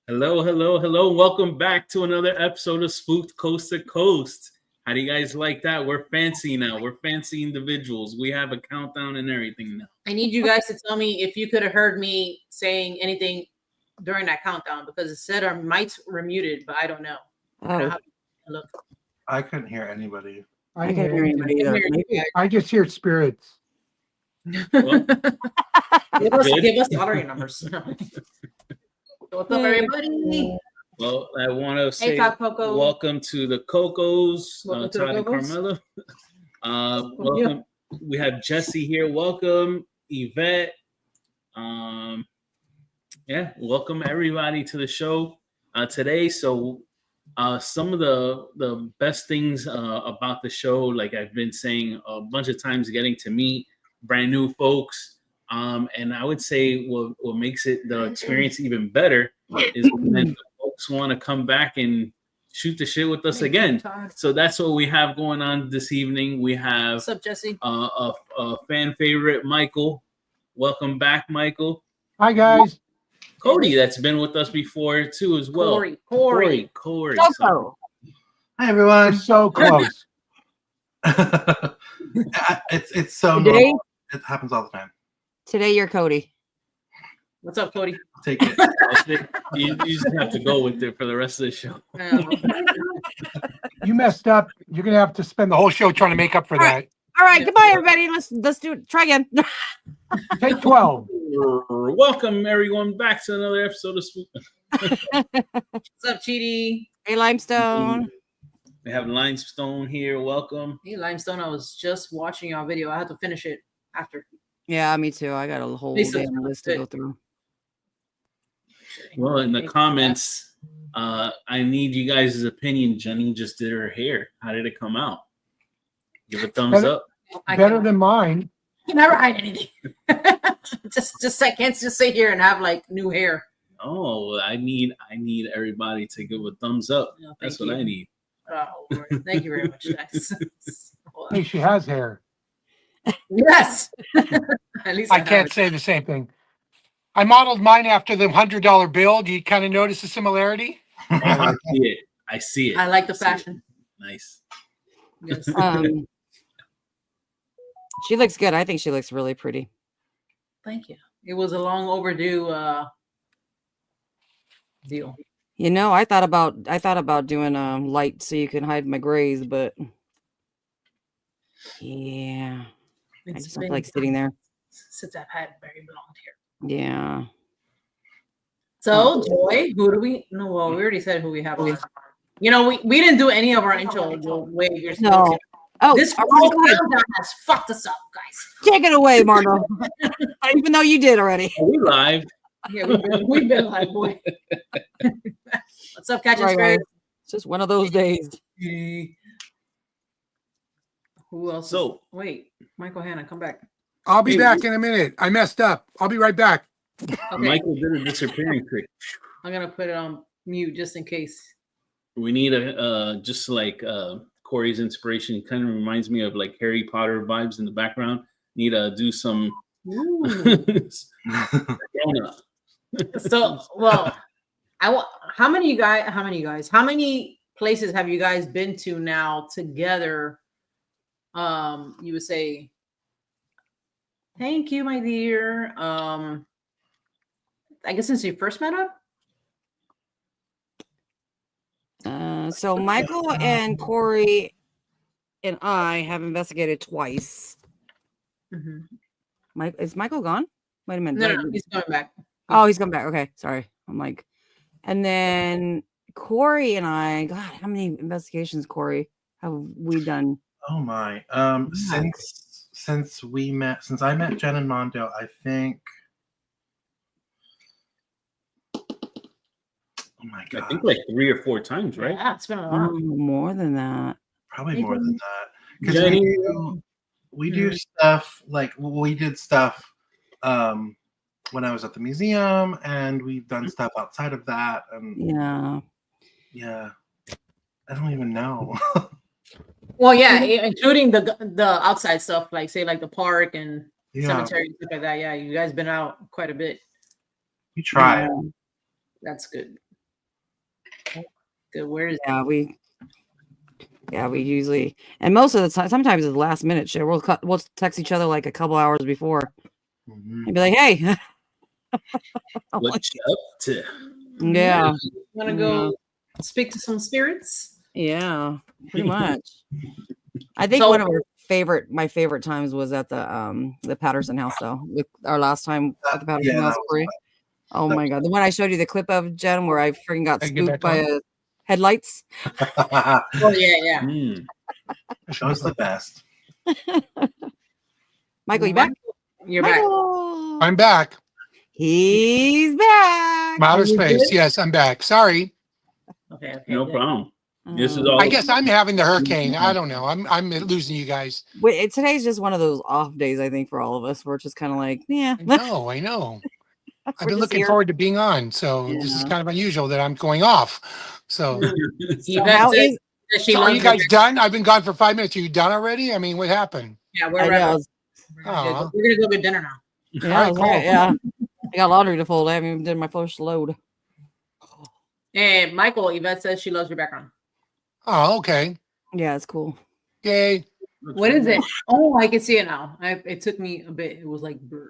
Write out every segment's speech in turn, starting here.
Hello, hello, hello. Welcome back to another episode of Spooked Coast to Coast. How do you guys like that? We're fancy now. We're fancy individuals. We have a countdown and everything now. I need you guys to tell me if you could have heard me saying anything during that countdown, because it said our mics were muted, but I don't know. Look. I couldn't hear anybody. I can't hear anybody either. I just hear spirits. Well, give us the lottery numbers. What's up, everybody? Well, I want to say Coco. Welcome to the Cocos, Welcome to Todd the and Cocos. Carmela. Welcome. We have Jesse here. Welcome, Yvette. Yeah, welcome everybody to the show today. So, some of the best things about the show, like I've been saying a bunch of times, getting to meet brand new folks. And I would say what makes it the experience even better is when folks want to come back and shoot the shit with us again. So that's what we have going on this evening. We have What's up, Jesse? a fan favorite, Michael. Welcome back, Michael. Hi, guys. Cody, that's been with us before too, as well. Cory. So, Hi, everyone. We're so close. It's so Today? normal. It happens all the time. Today you're Cody. What's up, Cody? Take it. you just have to go with it for the rest of the show. You messed up. You're going to have to spend the whole show trying to make up for that. All right, goodbye, everybody. Let's do it. Try again. Take 12. Welcome everyone back to another episode of Spook. What's up, Cheaty? Hey, Limestone. We have Limestone here. Welcome. Hey, Limestone. I was just watching your video. I had to finish it after. Yeah, me too. I got a whole Lisa, damn list to go through. Well, in the comments, I need you guys' opinion. Jenny just did her hair. How did it come out? Give a thumbs up. Better than mine. You never hide anything. just I can't just sit here and have like new hair. Oh, I need everybody to give a thumbs up. No, That's thank what you. I need. Oh, Lord. Thank you very much, guys. Hey, she has hair. Yes. At least I can't say the same thing. I modeled mine after the $100 bill. Do you kind of notice the similarity? Oh, I see it. I see it. I like the fashion. Nice. Yes. She looks good. I think she looks really pretty. Thank you. It was a long overdue deal. You know, I thought about doing light so you can hide my grays, but yeah, I just don't like sitting there. Since I've had very blonde hair. Yeah. So, Joy, who do we? No, well, we already said who we have on. You know, we didn't do any of our intro the way you're supposed No. to. Oh, This all right, go ahead. countdown has fucked us up, guys. Take it away, Margo. Even though you did already. Are we live? Yeah, we've been live, boy. What's up, Catching Right, Spirit? It's just one of those days. Who else? So- wait, Michael Hanna, come back. I'll be back in a minute. I messed up. I'll be right back. Okay, Michael did a disappearing trick. I'm gonna put it on mute just in case. We need a just like Cory's inspiration. Kind of reminds me of like Harry Potter vibes in the background. Need to do some. So, well, I want. How many places have you guys been to now together? You would say, thank you, my dear. I guess since you first met up. So Michael and Cory and I have investigated twice. Mm-hmm. Is Michael gone? Wait a minute. No, he's coming back. Oh, he's coming back. Okay, sorry. I'm like, and then Cory and I. God, how many investigations, Cory, have we done? Oh my. Since I met Jen and Mondo, I think. Oh my god. I think like 3 or 4 times, right? Yeah, it's been a lot. More than that. Probably more than that. Because Jenny. we do stuff like we did stuff when I was at the museum, and we've done stuff outside of that. And Yeah. I don't even know. Well, yeah, including the outside stuff, like say like the park and Yeah. cemetery, stuff like that. Yeah, you guys been out quite a bit. We try. That's good. Good. Where is Yeah, we usually, and most of the time, sometimes it's last minute shit. We'll text each other like a couple hours before Mhm. and be like, "Hey, What you up to? yeah, want to go speak to some spirits? yeah, pretty much." I think So- one of my favorite times was at the Patterson house, though. With our last time at the Patterson Yeah, house, that was Cory. Oh my god, the one I showed you the clip of, Jen, where I freaking got I get spooked back by on? headlights. fun. Oh yeah. Mm. That was the best. Michael, you back? You're back. Michael, I'm back. he's back. I'm outer Are you space. good? Yes, I'm back. Sorry. Okay. No good. problem. This is Uh, all. I guess I'm having the hurricane. I don't know. I'm losing you guys. Today's just one of those off days, I think, for all of us. We're just kind of like, yeah. I know. I've We're been just looking here. forward to being on. So this is Yeah. kind of unusual that I'm going off. So Yvette how said is- that she So are loves you your guys done? I've been gone for 5 minutes. Are you done already? I mean, what happened? Yeah, we're I wrapping know. up. Aw. We're gonna go get dinner now. Yeah, All right, that's right, cool. yeah. I got laundry to fold. I haven't even did my first load. And Michael, Yvette says she loves your background. Oh, okay. Yeah, it's cool. Yay. What is it? Oh, I can see it now. It took me a bit. It was like bird.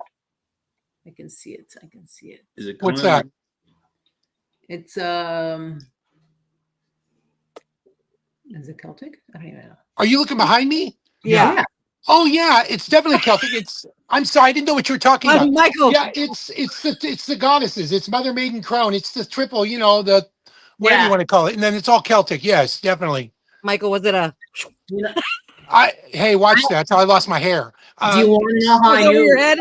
I can see it. I can see it. Is it What's coming? It's is it Celtic? I don't even know. Are you looking behind me? Yeah. Oh yeah, it's definitely Celtic. I'm sorry, I didn't know what you were talking about. Michael. Yeah, it's the goddesses. It's Mother Maiden Crone. It's the triple, the whatever you want to call it. And then it's all Celtic. Yes, definitely. Michael, was it a You know, Hey, watch that. That's how I lost my hair. do you want to know how I was over your knew? head?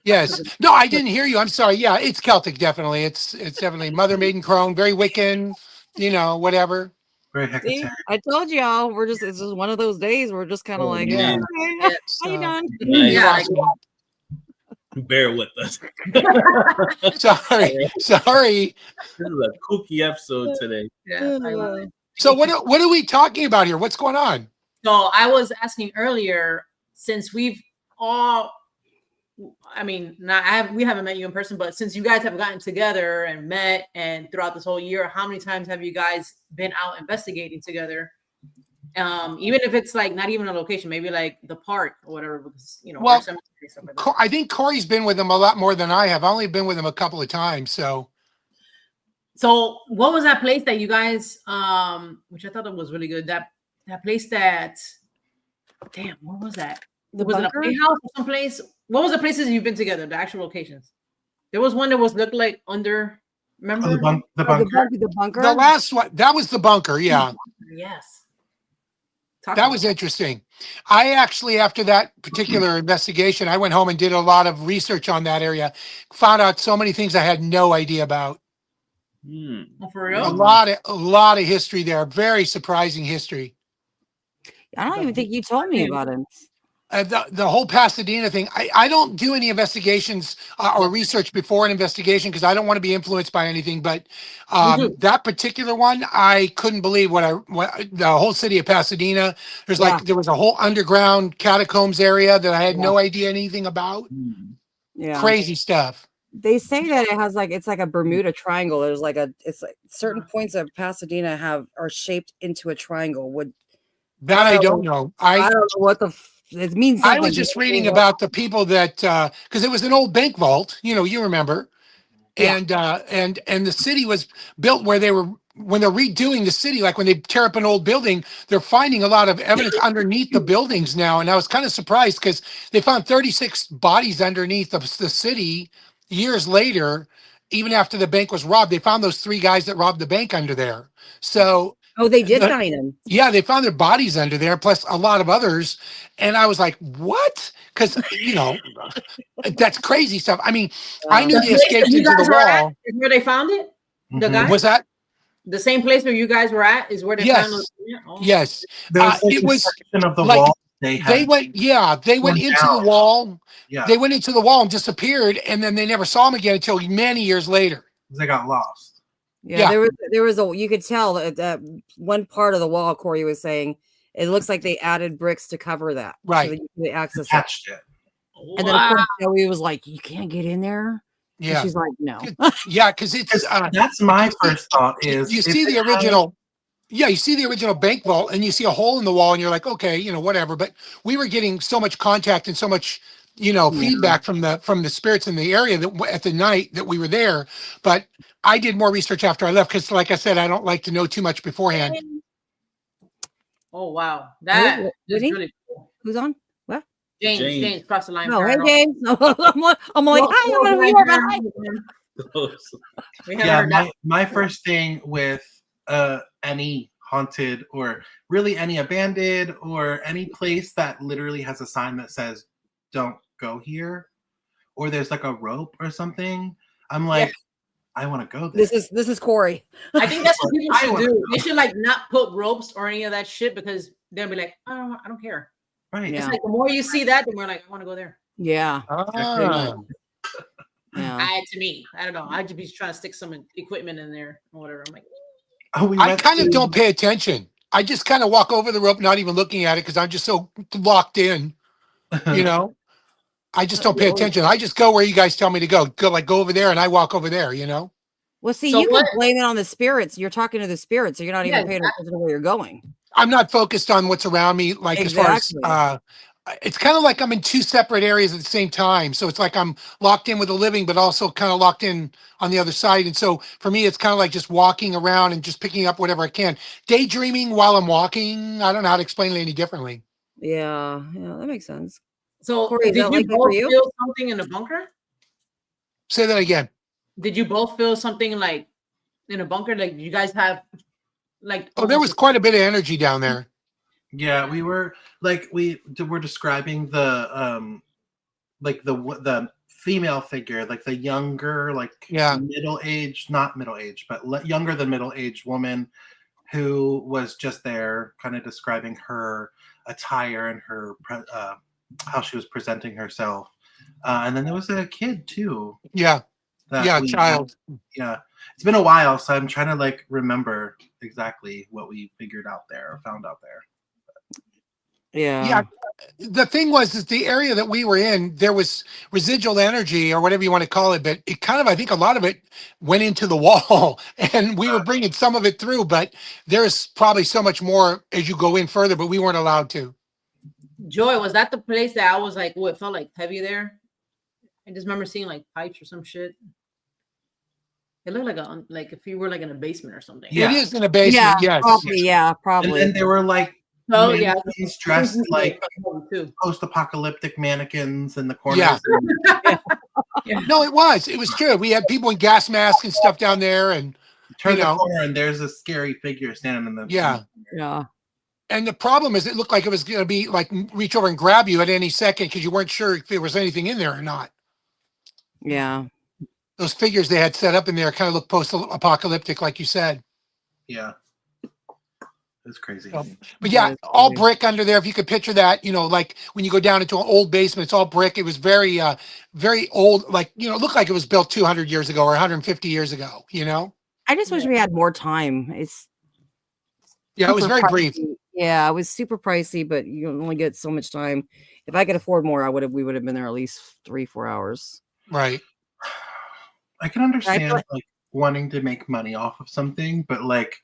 Yes. No, I didn't hear you. I'm sorry. Yeah, it's Celtic, definitely. It's definitely Mother Maiden Crone, very Wiccan, whatever. Very See, hectic. I told y'all it's just one of those days we're just kind of Oh, like, man. okay, Yeah. how you doing? Nice. Yeah, Bear with us. Sorry. This is a kooky episode today. yeah. I love it. So what are we talking about here? What's going on? So I was asking earlier, since we've all, I mean, we haven't met you in person, but since you guys have gotten together and met, and throughout this whole year, how many times have you guys been out investigating together? Even if it's like not even a location, maybe like the park or whatever, because Well, or cemetery, stuff like that. I think Cory's been with him a lot more than I have. I've only been with him a couple of times. So So what was that place that you guys, which I thought it was really good, that place that, damn, what was that? The Was bunker? it a playhouse or someplace? What was the places you've been together? The actual locations? There was one that looked like under. Remember? Oh, the Oh, bunker. the bunker. the last one, that was the bunker. Yeah, Yes. that was interesting. I actually, after that particular investigation, I went home and did a lot of research on that area. Found out so many things I had no idea about. Hmm. Oh, for A real? lot of history there. Very surprising history. I don't even think you told me about it. The whole Pasadena thing. I don't do any investigations or research before an investigation because I don't want to be influenced by anything. But that particular one, I couldn't believe what the whole city of Pasadena. There's there was a whole underground catacombs area that I had no idea anything about. Yeah. Crazy stuff. They say that it has it's like a Bermuda Triangle. There's it's like certain points of Pasadena are shaped into a triangle. That I don't know. I don't know what it means. I was just reading about the people that because it was an old bank vault, you remember, and the city was built when they're redoing the city, like when they tear up an old building, they're finding a lot of evidence underneath the buildings now, and I was kind of surprised because they found 36 bodies underneath the city years later, even after the bank was robbed. They found those 3 guys that robbed the bank under there. So. Oh, they did find them. Yeah, they found their bodies under there, plus a lot of others. And I was like, what? Because, that's crazy stuff. I mean, I knew they escaped into the wall. Is where they found it? The guy? Was that? The same place where you guys were at is where they found it? Oh. Yes. There was It was section of the like wall. they went into the wall. Yeah. They went into the wall and disappeared. And then they never saw him again until many years later. They got lost. Yeah, there was you could tell that one part of the wall, Cory was saying, it looks like they added bricks to cover that. Right. So that you could access it. Attached it. And then of course Joey was like, you can't get in there. And Yeah. she's like, no. Yeah, because it's That's my first thought is you if see the it has- original. Yeah, you see the original bank vault and you see a hole in the wall and you're like, okay, whatever. But we were getting so much contact and so much, Yeah. feedback from the spirits in the area that at the night that we were there. But I did more research after I left because, like I said, I don't like to know too much beforehand. Oh wow, that Who- is Whitney? really cool. Who's on? What? James crossed the line. Oh, hey, paranormal. James. I'm like, hi, I'm in New York. Hi. We haven't yeah, heard that. my first thing with any haunted or really any abandoned or any place that literally has a sign that says don't go here, or there's like a rope or something, I'm like, I want to go there. This is Cory. I think that's what people I should wanna do. go. They should like not put ropes or any of that shit because they'll be like, I don't care. Right. Yeah. It's like the more you see that, the more like I want to go there. Yeah. Ah. Yeah. To me, I don't know. I'd just be trying to stick some equipment in there or whatever. I'm like, Oh, we I went kind of to- don't pay attention. I just kind of walk over the rope, not even looking at it because I'm just so locked in, I just don't pay attention. I just go where you guys tell me to go. Go over there and I walk over there, Well, see, So you what- can blame it on the spirits. You're talking to the spirits, so you're not even Yeah, paying attention to where you're going. I'm not focused on what's around me. Like Exactly. as far as, it's kind of like I'm in two separate areas at the same time. So it's like I'm locked in with the living, but also kind of locked in on the other side. And so for me, it's kind of like just walking around and just picking up whatever I can. Daydreaming while I'm walking. I don't know how to explain it any differently. Yeah, that makes sense. so Cory, is did that you like that for both you? feel something in the bunker? Say that again. Did you both feel something like in a bunker? Like you guys have like Oh, there was quite a bit of energy down there. Yeah, we were like we were describing the like the female figure, like the younger, like middle-aged, not middle-aged, but younger than middle-aged woman who was just there, kind of describing her attire and her how she was presenting herself. And then there was a kid too. Yeah. that a child. Yeah, it's been a while, so I'm trying to like remember exactly what we figured out there or found out there. Yeah. The thing was that the area that we were in, there was residual energy or whatever you want to call it, but it kind of, I think a lot of it went into the wall and we were bringing some of it through, but there's probably so much more as you go in further, but we weren't allowed to. Joy, was that the place that I was like, it felt like heavy there? I just remember seeing like pipes or some shit. It looked like if you were like in a basement or something. Yeah. It is in a basement, yes. Probably. Yeah, And probably. then there were like Oh yeah, mannequins dressed like too. post-apocalyptic mannequins in the corners. Yeah. No, it was true. We had people in gas masks and stuff down there and Turn the corner and there's a scary figure standing in the Yeah. And the problem is it looked like it was going to be like reach over and grab you at any second because you weren't sure if there was anything in there or not. Yeah. Those figures they had set up in there kind of look post-apocalyptic, like you said. Yeah. It's crazy. But yeah, all brick under there. If you could picture that, like when you go down into an old basement, it's all brick. It was very, very old, like, it looked like it was built 200 years ago or 150 years ago, I just wish we had more time. It was very brief. Yeah, it was super pricey, but you only get so much time. If I could afford more, we would have been there at least 3-4 hours. Right. I can understand like wanting to make money off of something, but like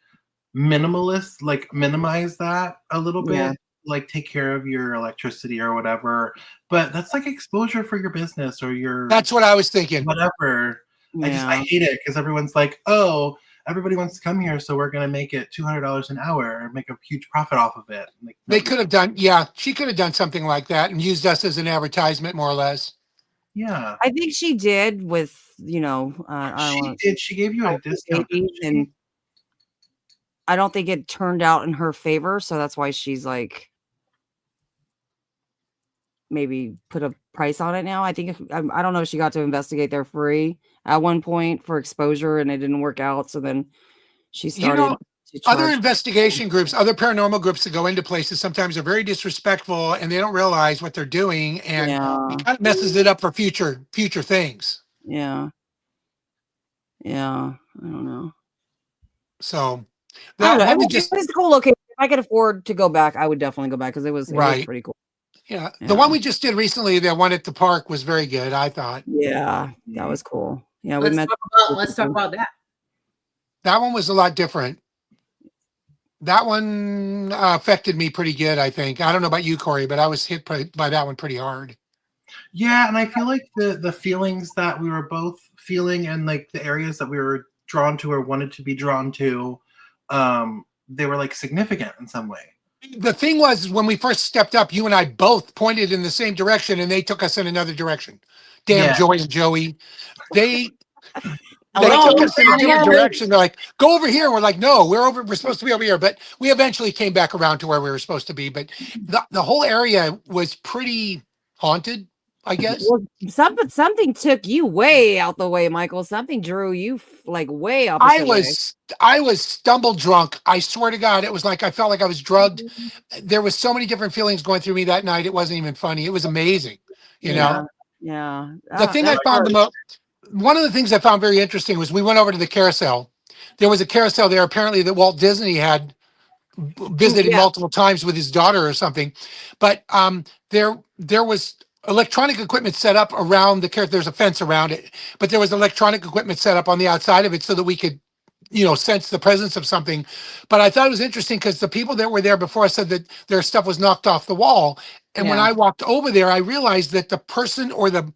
minimalists, like minimize that a little bit, like take care of your electricity or whatever. But that's like exposure for your business or your. That's what I was thinking. Whatever. Yeah. I hate it because everyone's like, oh, everybody wants to come here, so we're gonna make it $200 an hour or make a huge profit off of it. Like, they could have done, she could have done something like that and used us as an advertisement, more or less. Yeah, I think she did with, she did. She gave you a discount, and I don't think it turned out in her favor, so that's why she's like maybe put a price on it now. I think I don't know if she got to investigate there free at one point for exposure and it didn't work out, so then she started other investigation groups, other paranormal groups that go into places sometimes are very disrespectful and they don't realize what they're doing and it kind of messes it up for future things. Yeah, I don't know. So I don't know. It was a cool location. If I could afford to go back, I would definitely go back because it was pretty cool. Yeah. Yeah. The one we just did recently, the one at the park, was very good, I thought. Yeah, that was cool. Yeah, we Let's met. talk about that. That one was a lot different. That one affected me pretty good, I think. I don't know about you, Cory, but I was hit by that one pretty hard. Yeah, and I feel like the feelings that we were both feeling and like the areas that we were drawn to or wanted to be drawn to, they were like significant in some way. The thing was, when we first stepped up, you and I both pointed in the same direction, and they took us in another direction. Damn, Yeah. Joy and Joey. They Oh, took us in a different yeah. direction. They're like, go over here. We're like, no, we're supposed to be over here. But we eventually came back around to where we were supposed to be. But the whole area was pretty haunted, I guess. Well, something took you way out the way, Michael. Something drew you like way I opposite way. was stumble drunk. I swear to God, it was like I felt like I was drugged. There was so many different feelings going through me that night. It wasn't even funny. It was amazing. You know, Yeah. the thing I found one of the things I found very interesting was we went over to the carousel. There was a carousel there apparently that Walt Disney had visited multiple times with his daughter or something. But there was electronic equipment set up around the carousel. There's a fence around it, but there was electronic equipment set up on the outside of it so that we could, sense the presence of something. But I thought it was interesting because the people that were there before said that their stuff was knocked off the wall. And when I walked over there, I realized that the person or the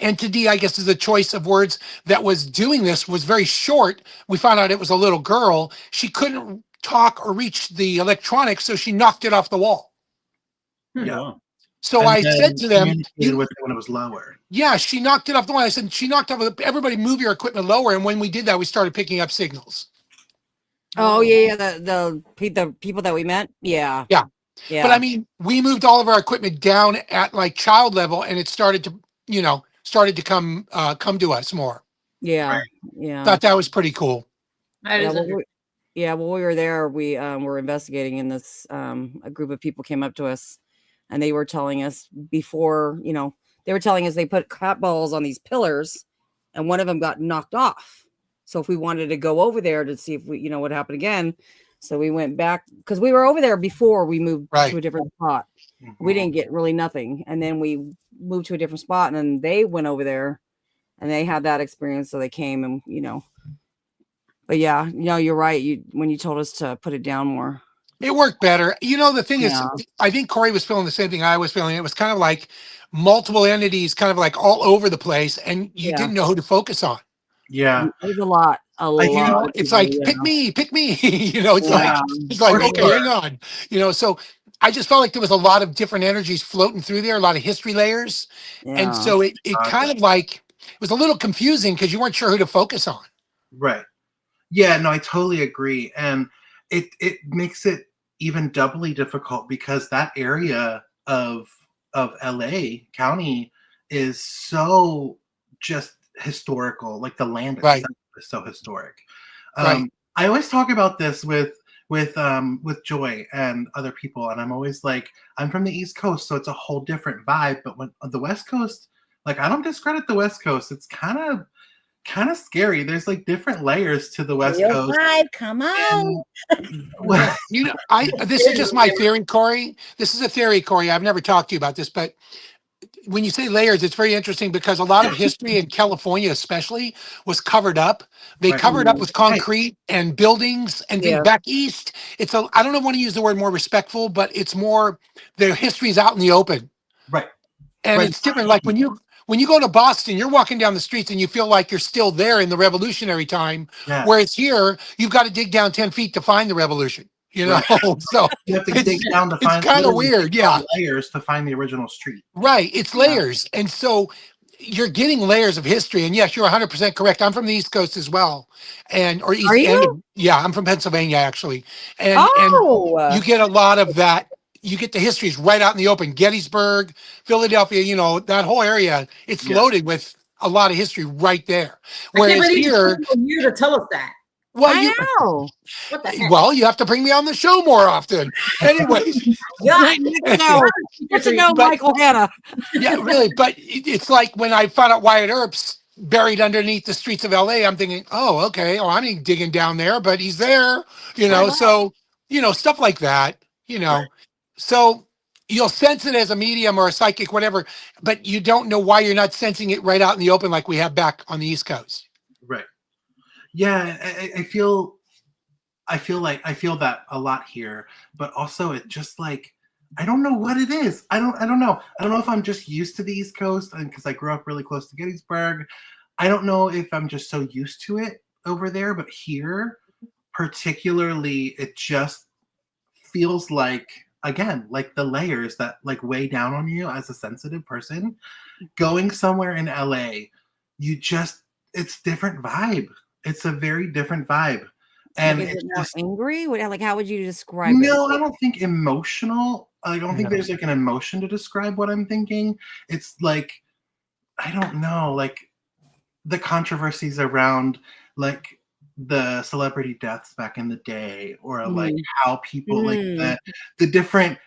entity, I guess is the choice of words, that was doing this was very short. We found out it was a little girl. She couldn't talk or reach the electronics, so she knocked it off the wall. Yeah. Wow. So And I then said to them, communicated with it when it was lower. yeah, she knocked it off the wall. I said, she knocked off, everybody move your equipment lower. And when we did that, we started picking up signals. Oh yeah, the people that we met. Yeah. Yeah. Yeah. But I mean, we moved all of our equipment down at like child level, and it started to come to us more. Yeah. Right. Yeah. Thought that was pretty cool. That is When we were there, we were investigating, and this a group of people came up to us, and they were telling us before, they were telling us they put cat balls on these pillars, and one of them got knocked off. So if we wanted to go over there to see if we, what happened again, so we went back because we were over there before we moved to a different spot. Mm-hmm. We didn't get really nothing, and then we moved to a different spot, and then they went over there, and they had that experience, so they came and But yeah, you're right. When you told us to put it down more, it worked better. The thing is, I think Cory was feeling the same thing I was feeling. It was kind of like multiple entities, kind of like all over the place, and you didn't know who to focus on. Yeah, it was a lot. It's like pick me. It's like okay, hang on. So I just felt like there was a lot of different energies floating through there, a lot of history layers, and so it kind of like it was a little confusing because you weren't sure who to focus on. Right. Yeah. No, I totally agree, and it makes it even doubly difficult because that area of LA County is so just historical. Like the land itself is so historic. I always talk about this with Joy and other people, and I'm always like, I'm from the East Coast, so it's a whole different vibe. But when on the West Coast, like I don't discredit the West Coast. It's kind of scary. There's like different layers to the West Coast. Come on. This is just my theory, Cory. This is a theory, Cory. I've never talked to you about this, but when you say layers, it's very interesting because a lot of history in California, especially, was covered up. They covered up with concrete and buildings and things. Back east, I don't want to use the word more respectful, but it's more their history is out in the open. Right. And it's different. Like when you go to Boston, you're walking down the streets and you feel like you're still there in the Revolutionary time. Yeah. Whereas here, you've got to dig down 10 feet to find the Revolution. So you have to dig down to find. It's kind of weird, layers to find the original street. Right, it's layers, and so you're getting layers of history. And yes, you're 100% correct. I'm from the East Coast as well, or East End. Yeah, I'm from Pennsylvania actually, and you get a lot of that. You get the histories right out in the open. Gettysburg, Philadelphia, that whole area. It's loaded with a lot of history right there. Whereas here, you to tell us that. Well, I know. What the heck? Well, you have to bring me on the show more often. Anyways, Michael Hanna. Yeah, really. But it's like when I found out Wyatt Earp's buried underneath the streets of LA, I'm thinking, oh, okay. Oh, I ain't digging down there, but he's there. So stuff like that. So you'll sense it as a medium or a psychic, whatever, but you don't know why you're not sensing it right out in the open like we have back on the East Coast. Right. Yeah, I feel that a lot here, but also it just like I don't know what it is. I don't know. I don't know if I'm just used to the East Coast and because I grew up really close to Gettysburg. I don't know if I'm just so used to it over there, but here particularly it just feels like again like the layers that like weigh down on you as a sensitive person going somewhere in LA. It's different vibe. It's a very different vibe. And like, is it's it more just angry? Like, how would you describe it? no, I don't think emotional. I don't think No. there's like an emotion to describe what I'm thinking. It's like I don't know, like the controversies around like the celebrity deaths back in the day, or like how people like the different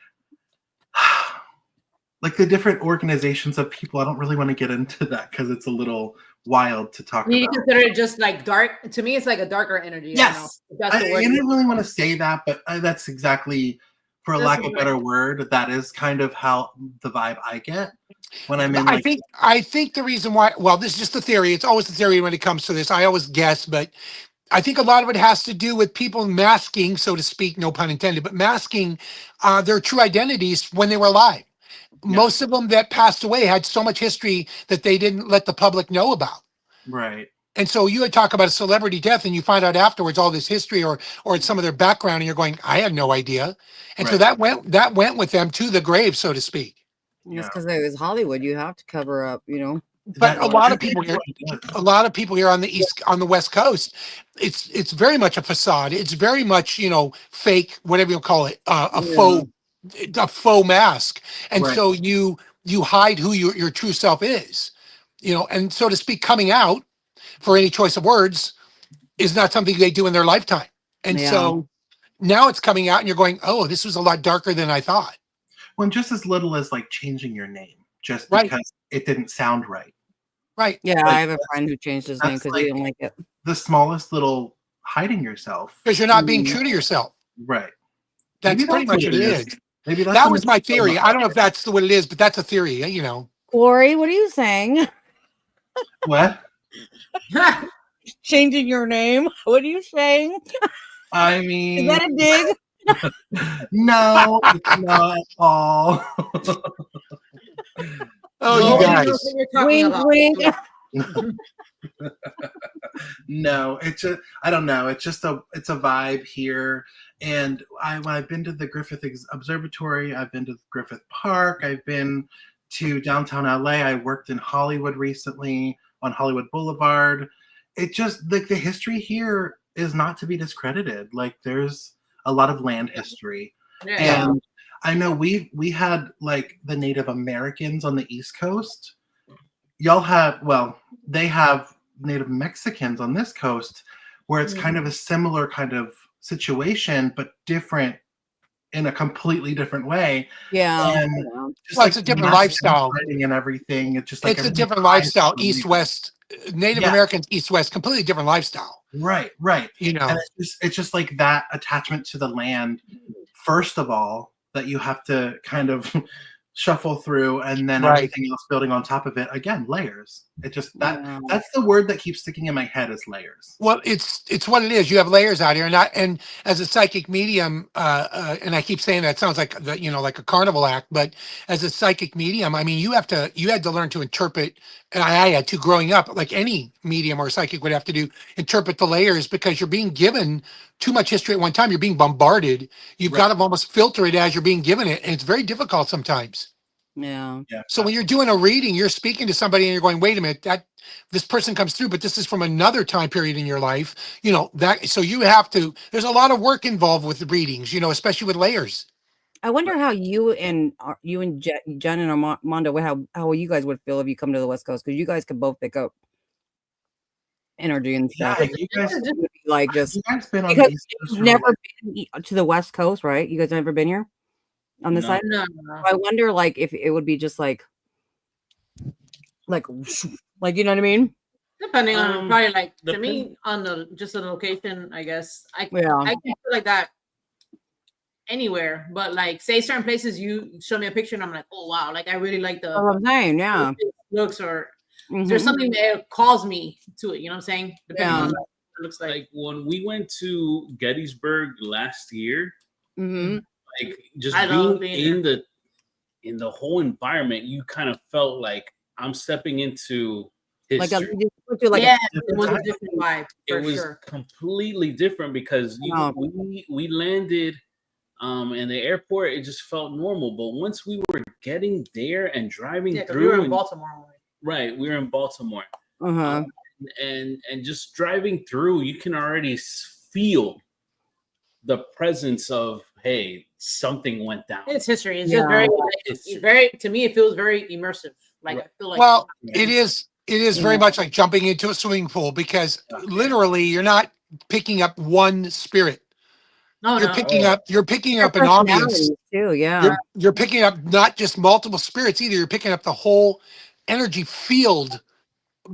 like the different organizations of people. I don't really want to get into that because it's a little wild to talk You about. consider it just like dark? To me, it's like a darker energy. Yes, That's the I word. didn't really want to say that, but that's exactly, for That's lack the of a word. better word, that is kind of how the vibe I get when I'm in. I Like, think the reason why, well, this is just a theory. It's always a theory when it comes to this. I always guess, but I think a lot of it has to do with people masking, so to speak, no pun intended, but masking their true identities when they were alive. Yeah. Most of them that passed away had so much history that they didn't let the public know about. right. And so you would talk about a celebrity death and you find out afterwards all this history or some of their background and you're going, I had no idea. And so Right. that went with them to the grave, so to speak. It's because it was Hollywood. You have to cover up, you know. But That- a lot of that's people here, what it does. a lot of people here on the West Coast, it's very much a facade. It's very much, you know, fake, whatever you call it, a faux mask. And Right. so you hide who your true self is, you know, and so to speak, coming out for any choice of words is not something they do in their lifetime. And so now it's coming out and you're going, oh, this was a lot darker than I thought. When just as little as like changing your name just Right. because it didn't sound right. Right. Yeah, Like, I have a friend who changed his name that's because he didn't like it. The smallest little hiding yourself. Because you're not being true to yourself. Right. That's Maybe pretty much what what it is. Maybe that's That what was my theory. I don't know if that's what it is, but that's a theory, you know. Cory, what are you saying? What? Changing your name? What are you saying? I Is mean, that a dig? no, it's not at all. Oh, No, you Nobody guys. knows what you're talking Wink, about. wink. No, it's just I don't know. It's a vibe here. And I've been to the Griffith Observatory. I've been to Griffith Park. I've been to downtown LA. I worked in Hollywood recently on Hollywood Boulevard. It just like the history here is not to be discredited. Like there's a lot of land history. Yeah. And I know we had like the Native Americans on the East Coast. They have Native Mexicans on this coast where it's kind of a similar kind of situation, but different in a completely different way. Yeah. And Well, just it's a different lifestyle. and everything. It's just like It's a different lifestyle, East-West. Native Yeah. Americans, East-West, completely different lifestyle. Right. You know. And it's just like that attachment to the land, first of all, that you have to kind of shuffle through, and then Right. everything else building on top of it. Again, layers. It just that's the word that keeps sticking in my head is layers. Well, it's what it is. You have layers out here, and as a psychic medium, and I keep saying that, it sounds like like a carnival act, but as a psychic medium, I mean, you had to learn to interpret, and I had to growing up, like any medium or psychic would have to do, interpret the layers because you're being given too much history at one time. You're being bombarded. You've got to almost filter it as you're being given it, and it's very difficult sometimes. Yeah. So when you're doing a reading, you're speaking to somebody and you're going, wait a minute, that this person comes through, but this is from another time period in your life, so you have to, there's a lot of work involved with the readings, especially with layers. I wonder how you and Jen and Armando, how you guys would feel if you come to the West Coast, because you guys could both pick up energy and stuff. Yeah, you guys, like just you guys been on because the East Coast you've for a never while. been to the West Coast, right? You guys have never been here on this No. side. No. I wonder, like, if it would be just like you know what I mean? Depending on probably like to depend- me on the location, I guess. I Yeah. can feel like that anywhere, but like say certain places you show me a picture and I'm like, oh wow, like I really like the I'm saying, yeah. looks, or Mhm. there's something that calls me to it, you know what I'm saying? Depending Yeah. on what it looks like. Like when we went to Gettysburg last year, Mhm. like just I love being being in the whole environment, you kind of felt like I'm stepping into Like a, history. you just put you like yeah, a, it was a different vibe It for was sure. completely different because Oh. we landed in the airport. It just felt normal, but once we were getting there and driving Yeah, because through, we were in and, Baltimore. right, we were in Baltimore, uh-huh. and just driving through, you can already feel the presence of, hey, something went down. It's history. It's Yeah. just very, It's very, to me, it feels very immersive. Like I feel like Well, it is very Yeah. much like jumping into a swimming pool because literally you're not picking up one spirit. no, You're no. picking up an ambience. Personalities too, yeah. You're picking up not just multiple spirits either. You're picking up the whole energy field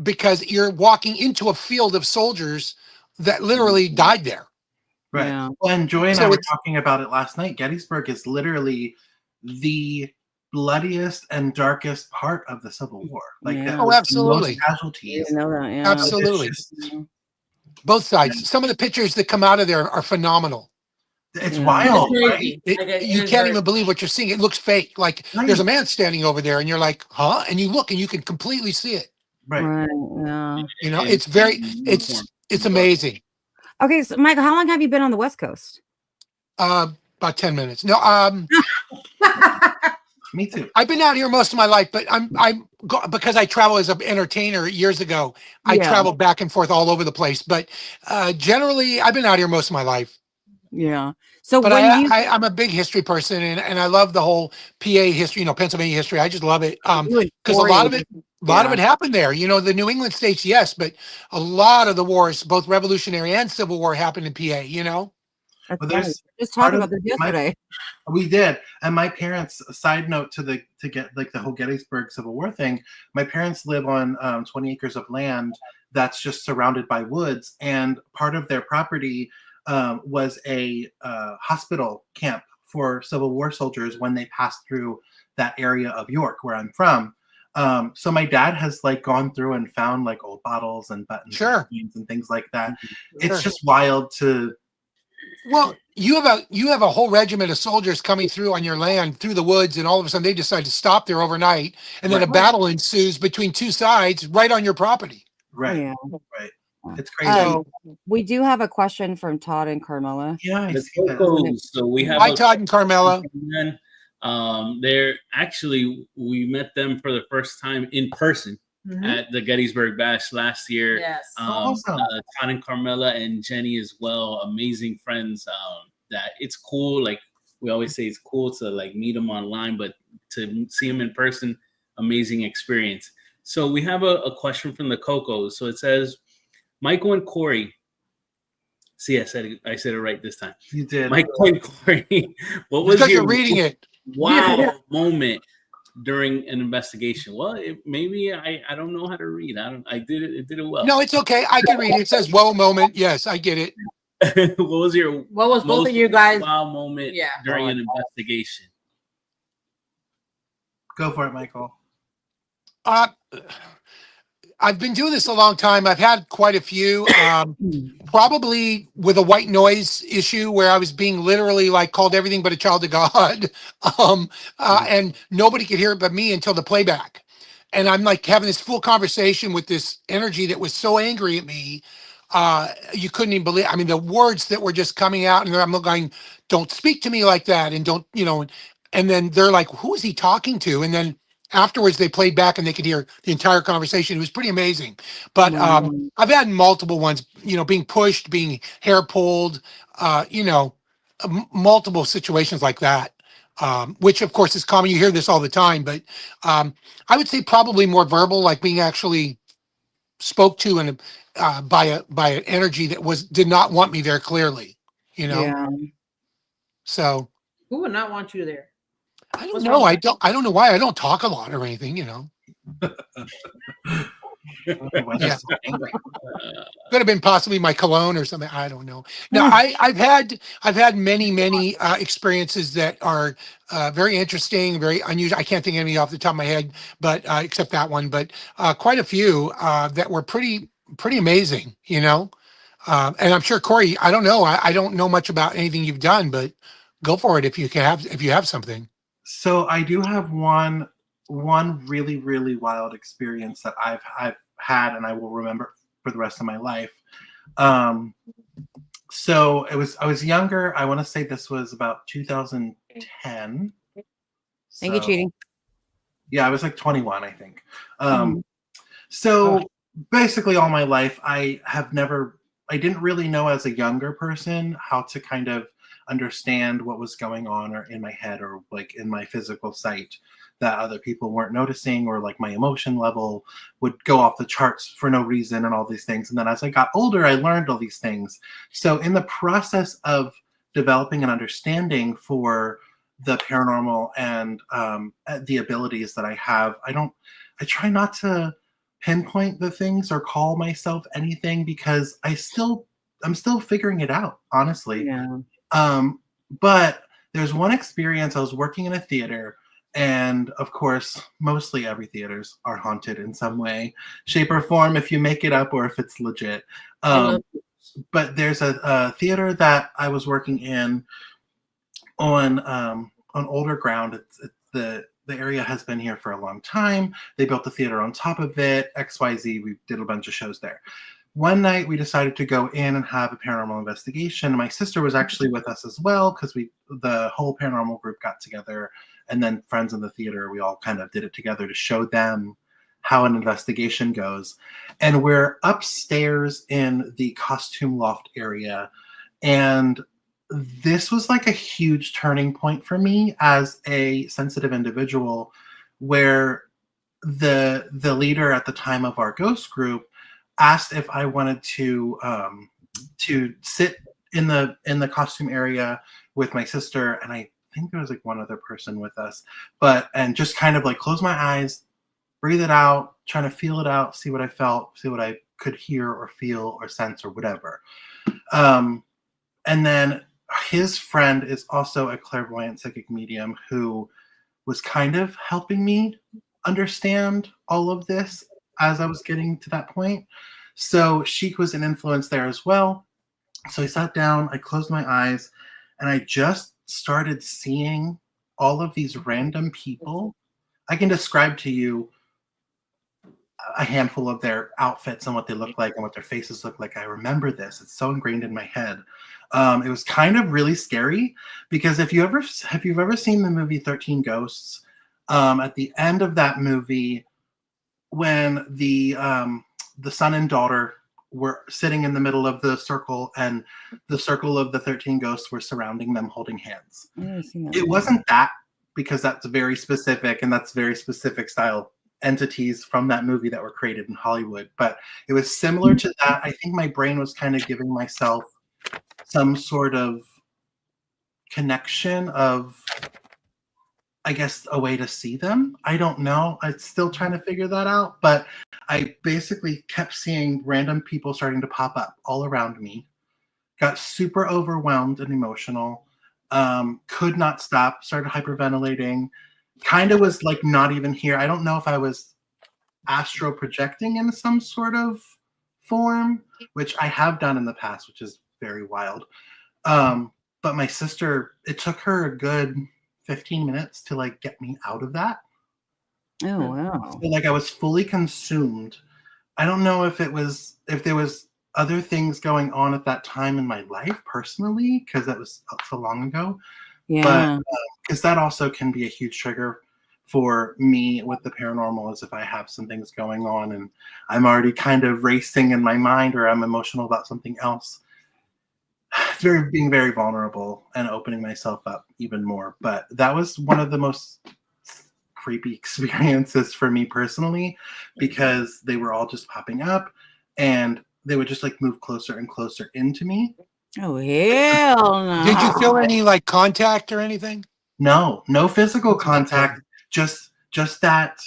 because you're walking into a field of soldiers that literally died there. Right. Yeah. Well, and Joy and So I were it's- talking about it last night. Gettysburg is literally the bloodiest and darkest part of the Civil War. Like Yeah. that Oh, was the absolutely. most I casualties. didn't know that, yeah. Absolutely. It's just- Both sides. Some of the pictures that come out of there are phenomenal. it's Yeah. wild, It's right? crazy. It- Like, it you is can't very- even believe what you're seeing. It looks fake. Like there's a man standing over there and you're like, huh? And you look and you can completely see it. Right. Right, yeah. You know, in- it's very, in it's uniform. amazing. Okay, so Michael, how long have you been on the West Coast? About 10 minutes. No, Me too. I've been out here most of my life, but because I travel as an entertainer years ago, I Yeah. traveled back and forth all over the place. But generally, I've been out here most of my life. Yeah. So But when you I'm a big history person, and I love the whole PA history, Pennsylvania history. I just love it you and because a Cory, lot of it yeah. happened there. The New England states, yes, but a lot of the wars, both Revolutionary and Civil War, happened in PA. That's Well, right. there's Just part talking of about this my- yesterday. We did. And my parents, side note to get like the whole Gettysburg Civil War thing, my parents live on 20 acres of land that's just surrounded by woods. And part of their property was a hospital camp for Civil War soldiers when they passed through that area of York, where I'm from. So my dad has like gone through and found like old bottles and buttons Sure. and things like that. Sure. It's just wild to Well, you have a whole regiment of soldiers coming through on your land through the woods, and all of a sudden they decide to stop there overnight, and then a Right. battle ensues between two sides right on your property. right. Yeah. Right. It's crazy. We do have a question from Todd and Carmela. Yeah, I The see that. Cocos, so we have Hi, Todd and Carmela. They're actually, we met them for the first time in person Mhm. at the Gettysburg Bash last year. Yes. Awesome. Todd and Carmela and Jenny as well, amazing friends. That it's cool. Like we always say, it's cool to like meet them online, but to see them in person, amazing experience. So we have a question from the Cocos. So it says, Michael and Cory. See, I said it right this time. You did. Michael and Cory, what was Because your you're reading it. wow moment during an investigation? Well, maybe I don't know how to read. I did it. It did it well. No, it's okay. I can read it. It says "whoa" moment. Yes, I get it. What was your What was both most of you guys? wow moment Yeah. during an investigation? Go for it, Michael. I've been doing this a long time. I've had quite a few. Probably with a white noise issue where I was being literally like called everything but a child of God. And nobody could hear it but me until the playback. And I'm like having this full conversation with this energy that was so angry at me. You couldn't even believe, I mean, the words that were just coming out, and I'm going, don't speak to me like that. And don't, and then they're like, who is he talking to? And then afterwards they played back and they could hear the entire conversation. It was pretty amazing. But I've had multiple ones, being pushed, being hair pulled, multiple situations like that, which of course is common. You hear this all the time, but I would say probably more verbal, like being actually spoke to and by an energy that did not want me there clearly, Yeah. So Who would not want you there? I don't know. I don't know why I don't talk a lot or anything, The weather's Yeah. so angry. Could have been possibly my cologne or something. I don't know. Now, I've had many experiences that are very interesting, very unusual. I can't think of any off the top of my head, but except that one. But quite a few that were pretty amazing. You know, and I'm sure Cory. I don't know. I don't know much about anything you've done, but go for it if you have something. So I do have one really wild experience that I've had and I will remember for the rest of my life. So I was younger. I want to say this was about 2010. Thank you, cheating. Yeah, I was like 21, I think. So basically all my life, I didn't really know as a younger person how to kind of understand what was going on or in my head or like in my physical sight that other people weren't noticing, or like my emotion level would go off the charts for no reason and all these things. And then as I got older, I learned all these things. So in the process of developing an understanding for the paranormal and the abilities that I have, I try not to pinpoint the things or call myself anything because I'm still figuring it out, honestly. Yeah. But there's one experience. I was working in a theater, and of course, mostly every theaters are haunted in some way, shape, or form, if you make it up or if it's legit. But there's a theater that I was working in on older ground. The area has been here for a long time. They built the theater on top of it, XYZ. We did a bunch of shows there. One night we decided to go in and have a paranormal investigation. My sister was actually with us as well because the whole paranormal group got together, and then friends in the theater, we all kind of did it together to show them how an investigation goes. And we're upstairs in the costume loft area. And this was like a huge turning point for me as a sensitive individual, where the leader at the time of our ghost group asked if I wanted to sit in the costume area with my sister, and I think there was like one other person with us, and just kind of like close my eyes, breathe it out, trying to feel it out, see what I felt, see what I could hear or feel or sense or whatever. And then his friend is also a clairvoyant psychic medium who was kind of helping me understand all of this as I was getting to that point. So she was an influence there as well. So I sat down, I closed my eyes, and I just started seeing all of these random people. I can describe to you a handful of their outfits and what they look like and what their faces look like. I remember this. It's so ingrained in my head. It was kind of really scary because if you've ever seen the movie 13 Ghosts, at the end of that movie, when the son and daughter were sitting in the middle of the circle and the circle of the 13 ghosts were surrounding them holding hands. It wasn't that, because that's very specific and that's very specific style entities from that movie that were created in Hollywood. But it was similar to that. I think my brain was kind of giving myself some sort of connection of, I guess, a way to see them. I don't know. I'm still trying to figure that out. But I basically kept seeing random people starting to pop up all around me. Got super overwhelmed and emotional. Could not stop. Started hyperventilating. Kind of was like not even here. I don't know if I was astral projecting in some sort of form, which I have done in the past, which is very wild. But my sister, it took her a good 15 minutes to like get me out of that. Oh wow. So, like, I was fully consumed. I don't know if there was other things going on at that time in my life personally, because that was so long ago. Yeah. But because that also can be a huge trigger for me with the paranormal, is if I have some things going on and I'm already kind of racing in my mind, or I'm emotional about something else. It's being very vulnerable and opening myself up even more. But that was one of the most creepy experiences for me personally, because they were all just popping up and they would just like move closer and closer into me. Oh hell no. Did you feel any like contact or anything? No physical contact. Just that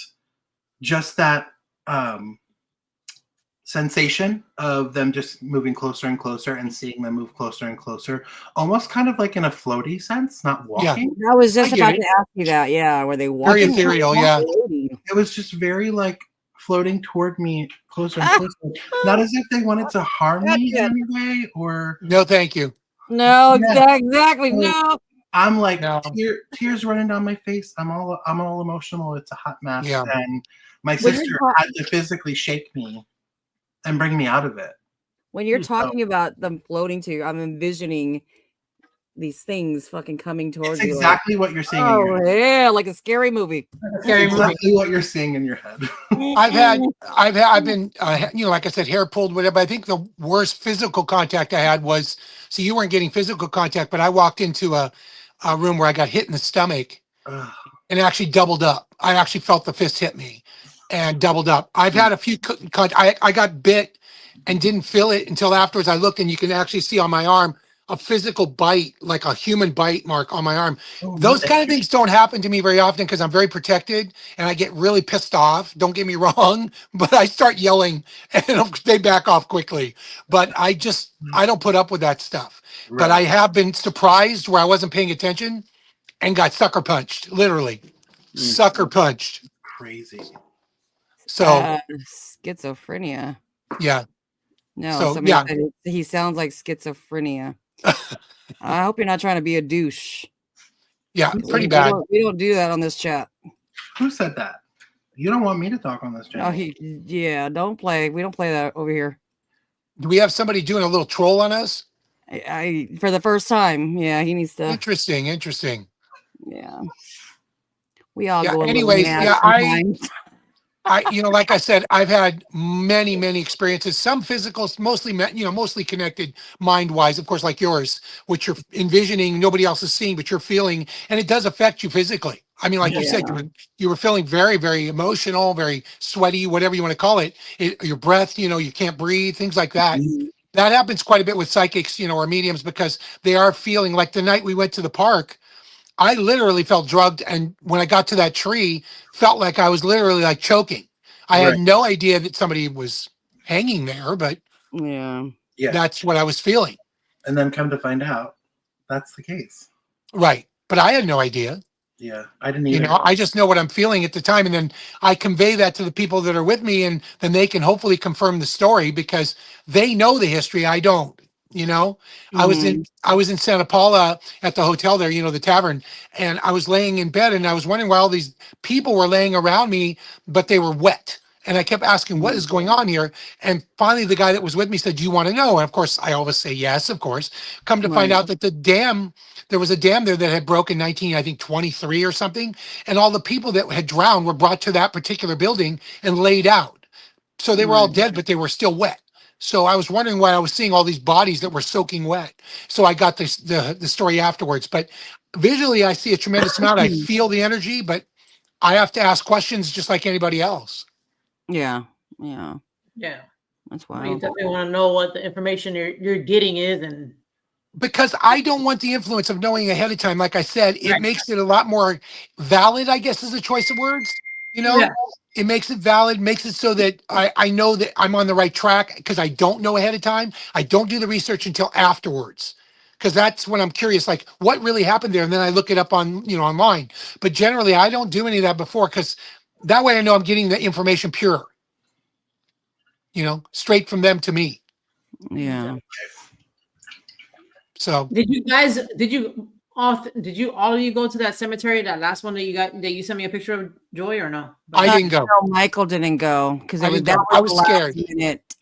sensation of them just moving closer and closer and seeing them move closer and closer, almost kind of like in a floaty sense, not walking. I was just I get about it. to ask you that. Yeah, were they Very walking? ethereal, yeah. It was just very like floating toward me closer and closer. Not as if they wanted to harm me in any way or No, thank you. No, Yeah. exactly. No. I'm like No. tears running down my face. I'm all emotional. It's a hot mess. Yeah. And my When you're sister had to physically shake me and bring me out of it. When you're talking about them floating to you, I'm envisioning these things fucking coming towards It's you. exactly what you're seeing in your Oh head. yeah, like a scary movie. It's exactly what you're seeing in your head. I've been, you know, like I said, hair pulled, whatever. I think the worst physical contact I had was, so you weren't getting physical contact, but I walked into a room where I got hit in the stomach and actually doubled up. I actually felt the fist hit me and doubled up. I've had a few, I got bit and didn't feel it until afterwards. I looked and you can actually see on my arm a physical bite, like a human bite mark on my arm. Those kind of things don't happen to me very often because I'm very protected and I get really pissed off. Don't get me wrong, but I start yelling and they back off quickly. But I don't put up with that stuff. Right. But I have been surprised where I wasn't paying attention and got sucker punched, literally. Sucker punched. Crazy. So, Schizophrenia. yeah. No, So, somebody yeah. said he sounds like schizophrenia. I hope you're not trying to be a douche. Yeah, pretty bad. We don't do that on this chat. Who said that? You don't want me to talk on this channel. Yeah, don't play. We don't play that over here. Do we have somebody doing a little troll on us? I for the first time. Yeah, he needs to. Interesting. Yeah. We all Yeah, go. anyways, yeah, sometimes. you know, like I said, I've had many experiences, some physical, mostly connected mind-wise, of course, like yours, which you're envisioning, nobody else is seeing, but you're feeling, and it does affect you physically. I mean, like you said, you were feeling very emotional, very sweaty, whatever you want to call it. Your breath, you know, you can't breathe, things like that. That happens quite a bit with psychics, you know, or mediums, because they are feeling like the night we went to the park, I literally felt drugged. And when I got to that tree, felt like I was literally like choking. I had no idea that somebody was hanging there, but yeah, that's what I was feeling. And then come to find out, that's the case. Right. But I had no idea. Yeah, I didn't either. You know, I just know what I'm feeling at the time. And then I convey that to the people that are with me, and then they can hopefully confirm the story because they know the history. I don't. You know, I was in 𝗟𝗶𝗸𝗘 at the hotel there, you know, the tavern, and I was laying in bed and I was wondering why all these people were laying around me, but they were wet. And I kept asking, what is going on here? And finally, the guy that was with me said, do you want to know? And of course, I always say yes, of course. Come to find out that the dam, there was a dam there that had broken 1923 or something. And all the people that had drowned were brought to that particular building and laid out. So they were all dead, but they were still wet. So I was wondering why I was seeing all these bodies that were soaking wet. So I got the story afterwards. But visually, I see a tremendous amount. I feel the energy, but I have to ask questions just like anybody else. Yeah. That's why you definitely want to know what the information you're getting is, and because I don't want the influence of knowing ahead of time. Like I said, it makes it a lot more valid, I guess, is a choice of words. You know, it makes it valid, makes it so that I know that I'm on the right track because I don't know ahead of time. I don't do the research until afterwards because that's when I'm curious, like what really happened there. And then I look it up on, you know, online. But generally, I don't do any of that before because that way I know I'm getting the information pure, you know, straight from them to me. Yeah. So did all of you go to that cemetery, that last one that you sent me a picture of, Joy, or no? I didn't go. No, Michael didn't go because I was scared.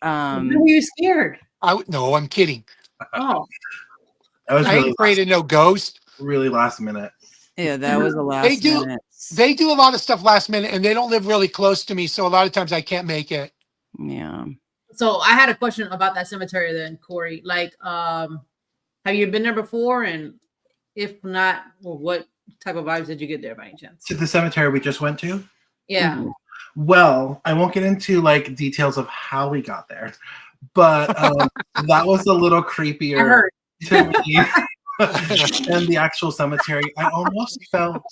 Why were you scared? No, I'm kidding. Oh, I ain't afraid of no ghost. Really last minute. Yeah, that was the last minute. They do a lot of stuff last minute, and they don't live really close to me, so a lot of times I can't make it. Yeah. So I had a question about that cemetery then, Cory. Like, have you been there before? And if not, well, what type of vibes did you get there by any chance? To the cemetery we just went to? Yeah. Well, I won't get into like details of how we got there, but that was a little creepier to me than the actual cemetery. I almost felt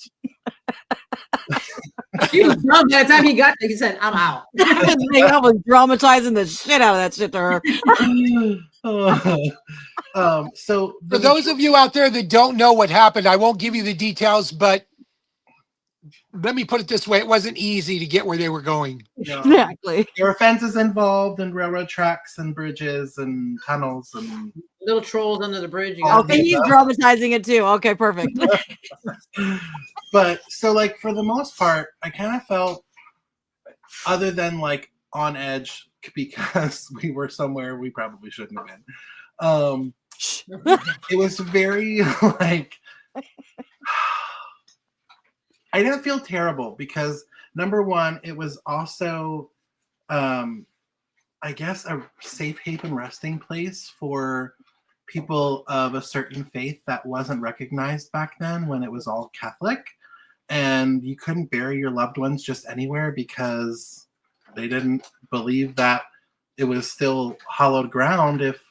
He was drunk by the time he got there. He said, "I'm out." I was dramatizing the shit out of that shit to her. So For those of you out there that don't know what happened, I won't give you the details, but let me put it this way. It wasn't easy to get where they were going. Exactly. There were fences involved and railroad tracks and bridges and tunnels and Little trolls under the bridge. Okay, he's dramatizing it too. Okay, perfect. But so like for the most part, I kind of felt, other than like on edge because we were somewhere we probably shouldn't have been. It was very like I didn't feel terrible because number one, it was also I guess a safe haven resting place for people of a certain faith that wasn't recognized back then when it was all Catholic, and you couldn't bury your loved ones just anywhere because they didn't believe that it was still hallowed ground if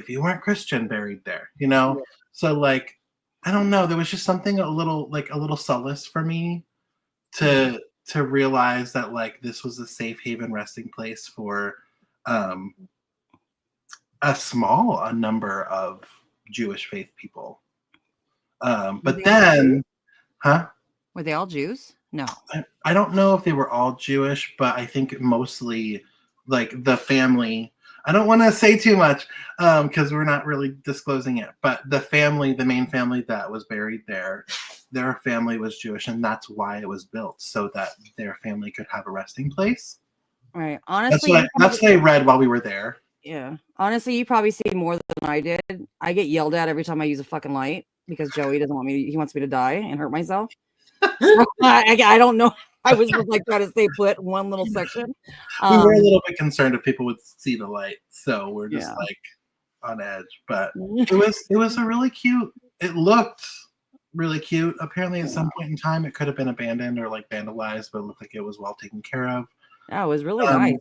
you weren't Christian buried there, you know? So like, I don't know, there was just something a little solace for me to realize that like this was a safe haven resting place for a small number of Jewish faith people. But then, Were they all Jews? No. I don't know if they were all Jewish, but I think mostly like the family. I don't want to say too much because we're not really disclosing it. But the main family that was buried there, their family was Jewish, and that's why it was built, so that their family could have a resting place. Right. Honestly, that's what I read while we were there. Yeah. Honestly, you probably see more than I did. I get yelled at every time I use a fucking light because Joey doesn't want me. He wants me to die and hurt myself. So, I don't know. I was just like trying to stay put in one little section. We were a little bit concerned if people would see the light, so we're just like on edge. But it was a really cute. It looked really cute. Apparently, at some point in time, it could have been abandoned or like vandalized, but it looked like it was well taken care of. Yeah, it was really nice.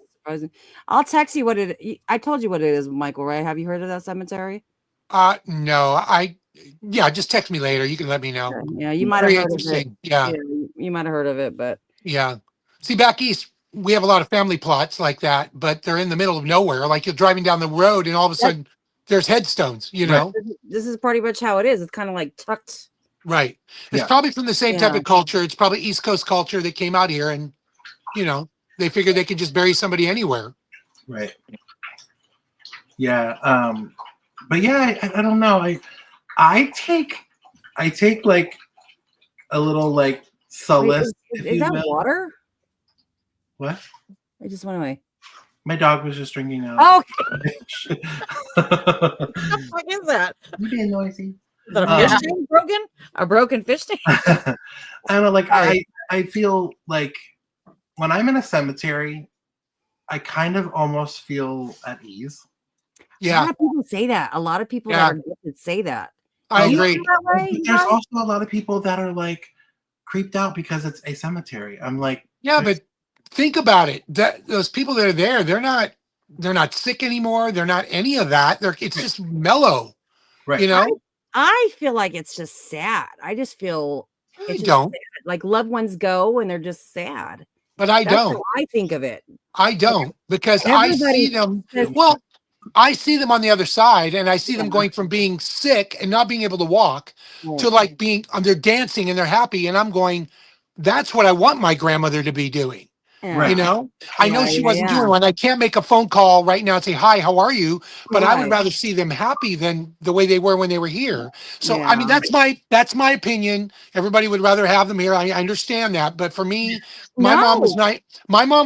I'll text you what it. I told you what it is, Michael. Right? Have you heard of that cemetery? No. Just text me later. You can let me know. Sure. Yeah, you might have heard of it. Yeah, you might have heard of it, but yeah. See, back east, we have a lot of family plots like that, but they're in the middle of nowhere. Like you're driving down the road, and all of a sudden, there's headstones. You know, this is pretty much how it is. It's kind of like tucked. Right. It's probably from the same type of culture. It's probably East Coast culture that came out here, and they figured they could just bury somebody anywhere. Right. Yeah. But yeah, I don't know. I take like a little like solace. Wait, is that water? What? I just went away. My dog was just drinking out. Oh, okay. What the fuck is that? You being noisy. Is that a fish tank broken? A broken fish tank? I don't know. Like I feel like when I'm in a cemetery, I kind of almost feel at ease. Yeah. A lot of people say that. A lot of people that are gifted say that. I agree. There's also a lot of people that are like creeped out because it's a cemetery. I'm like, but think about it. Those people that are there, they're not sick anymore. They're not any of that. It's just mellow. Right. I feel like it's just sad. I just feel don't sad. Like loved ones go and they're just sad. But I don't. How I think of it. I don't because I see them. Well, I see them on the other side, and I see them going from being sick and not being able to walk to like being, they're dancing and they're happy. And I'm going, that's what I want my grandmother to be doing. Right. I know she wasn't doing one. I can't make a phone call right now and say, hi, how are you? But I would rather see them happy than the way they were when they were here. So, I mean, that's my opinion. Everybody would rather have them here. I understand that. But for me, my mom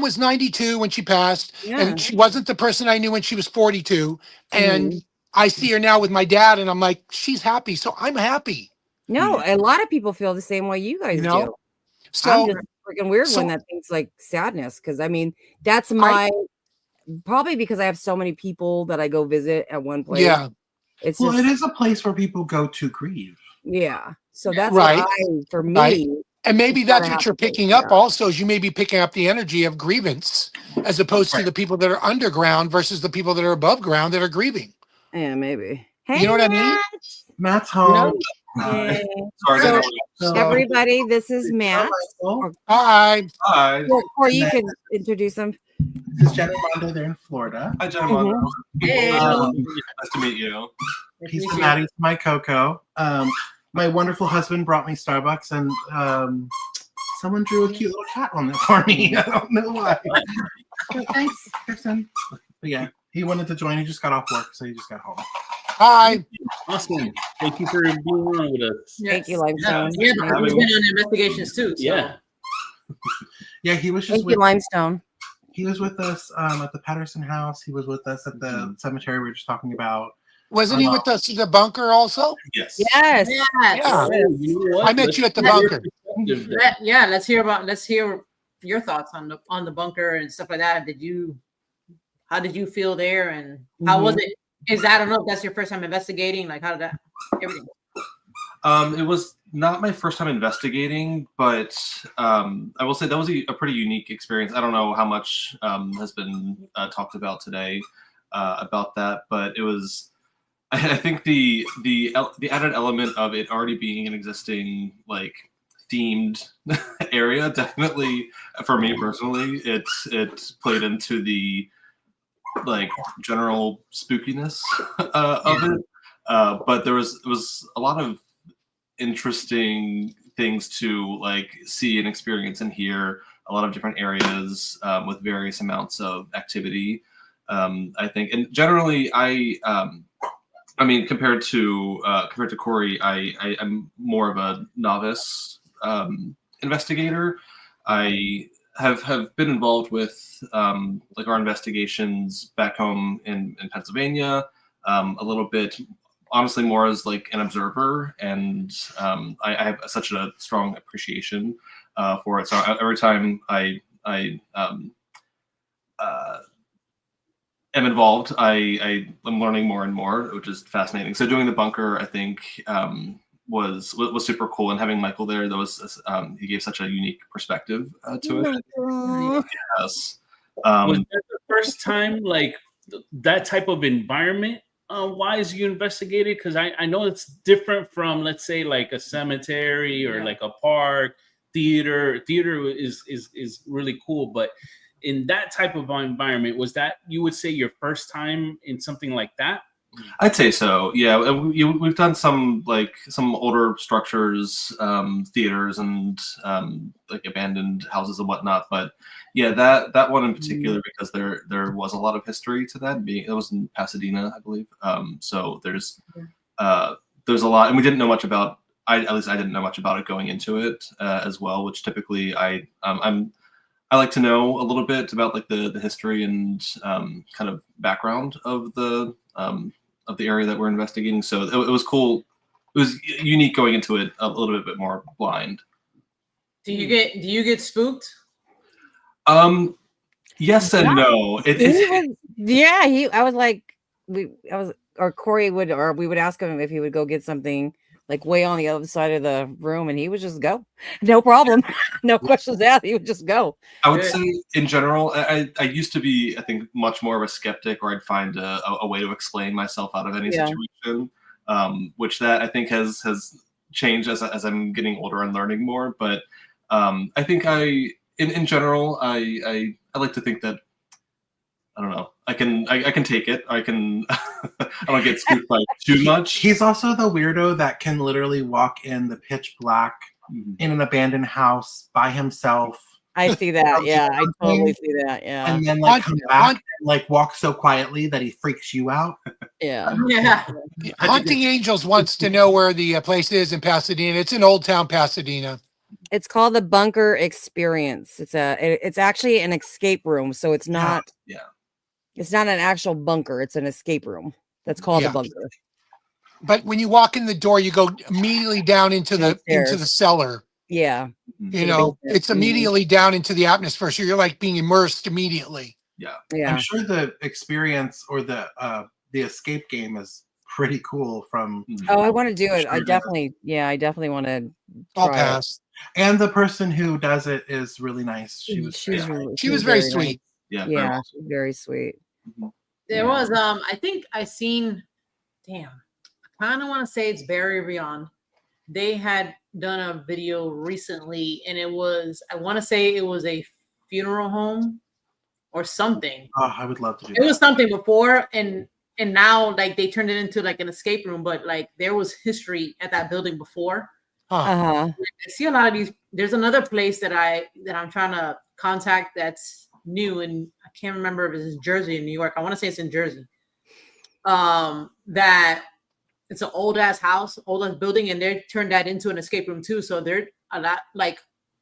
was 92 when she passed, and she wasn't the person I knew when she was 42. And I see her now with my dad, and I'm like, she's happy. So I'm happy. No, a lot of people feel the same way you guys do. So I'm just freaking weird when that thinks like sadness, because I mean that's my probably because I have so many people that I go visit at one place. Yeah, it is a place where people go to grieve. Yeah, so that's right for me. Right. And maybe that's what you're picking up also, is you may be picking up the energy of grievance as opposed to the people that are underground versus the people that are above ground that are grieving. Yeah, maybe. Hey, you know what I mean? Matt's home. Yay. Sorry, So, So- everybody, this is Matt. Michael. Hi. Hi. Or you can introduce him. This is Jen They're in Florida. Hi, Jen Mondo. Hey. Um, Nice to meet you. He's the Maddie's my Coco. My wonderful husband brought me Starbucks, and someone drew a cute little cat on it for me. I don't know why. So thanks, Kristen. But yeah, he wanted to join. He just got off work, so he just got home. Hi. Awesome. Thank you for being on with us. Thank you, Limestone. Yeah, because we've been on investigations too. So. Yeah. Yeah, he was just Thank you, Limestone. he was with us at the Patterson house. He was with us at the cemetery we were just talking about. Wasn't he with us at the bunker also? Yes. Yes. Yes. Yeah. Oh, you know what? I met you at the Yeah. bunker. Let's hear your thoughts on the bunker and stuff like that. How did you feel there, and how was it? I don't know if that's your first time investigating. Like, how did that everything? It was not my first time investigating, but I will say that was a pretty unique experience. I don't know how much has been talked about today about that, but it was. I think the added element of it already being an existing like themed area definitely for me personally it played into the like general spookiness of it, but it was a lot of interesting things to like see and experience and hear. A lot of different areas with various amounts of activity. I think, and generally, I mean, compared to Cory, I'm more of a novice investigator. I have been involved with like our investigations back home in Pennsylvania, a little bit, honestly, more as like an observer, and I have such a strong appreciation for it. So every time I am involved, I'm learning more and more, which is fascinating. So doing the bunker, I think, was super cool, and having Michael there, that was he gave such a unique perspective to it. Yes. Was that the first time like that type of environment wise you investigated? Because I know it's different from, let's say, like a cemetery or like a park. Theater is really cool, but in that type of environment, was that, you would say, your first time in something like that? I'd say so. Yeah, we've done some older structures, theaters, and like abandoned houses and whatnot. But yeah, that one in particular, because there was a lot of history to that. It was in Pasadena, I believe. So there's a lot, and we didn't know much about. At least I didn't know much about it going into it as well. Which typically I like to know a little bit about like the history and kind of background of the area that we're investigating. So it was cool. It was unique going into it a little bit more blind. Do you get spooked? Yes and no. Or Cory would, or we would ask him if he would go get something like way on the other side of the room, and he would just go, no problem, no questions asked. He would just go. I would say in general, I used to be, I think, much more of a skeptic, or I'd find a way to explain myself out of any situation, which that I think has changed as I'm getting older and learning more. But I think in general, I like to think that, I don't know, I can take it. I don't get spooked by too much. He's also the weirdo that can literally walk in the pitch black in an abandoned house by himself. I see that. Yeah, I totally see that. Yeah. And then like come back and like walk so quietly that he freaks you out. Yeah. Yeah. Haunting Angels wants to know where the place is in Pasadena. It's in Old Town Pasadena. It's called the Bunker Experience. It's actually an escape room, so it's not. Yeah. It's not an actual bunker. It's an escape room. That's called a bunker. But when you walk in the door, you go immediately down into the cellar. Yeah. You know, it's immediately down into the atmosphere. So you're like being immersed immediately. Yeah. Yeah. I'm sure the experience or the escape game is pretty cool from. Oh, I want to do it. I definitely want to. I'll pass. And the person who does it is really nice. She was very sweet. Yeah. Yeah, she's very sweet. There was I think I seen, damn, I kind of want to say it's 𝗿𝗶𝗍𝗀𝗘. they had done a video recently, and it was, I want to say it was a funeral home or something. Oh, I would love to do It that. was something before, and now like they turned it into like an escape room, but like there was history at that building before. Uh-huh. I see a lot of these. There's another place that I'm trying to contact that's new, and I can't remember if it's in Jersey or New York. I want to say it's in Jersey. That it's an old ass house, old ass building, and they turned that into an escape room too. So they're a lot like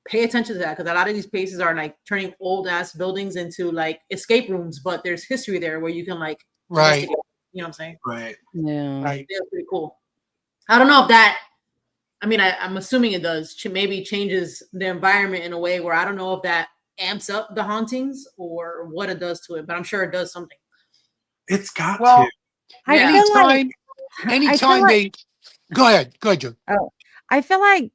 pay attention to that, because a lot of these places are like turning old ass buildings into like escape rooms, but there's history there where you can like Right. You know what I'm saying? Right. Yeah. Right. They're pretty cool. I don't know if that. I mean, I'm assuming it does. Maybe changes the environment in a way where I don't know if that amps up the hauntings or what it does to it, but I'm sure it does something. It's got Well, to. I Yeah. feel like Anytime they go ahead, Joe. I feel like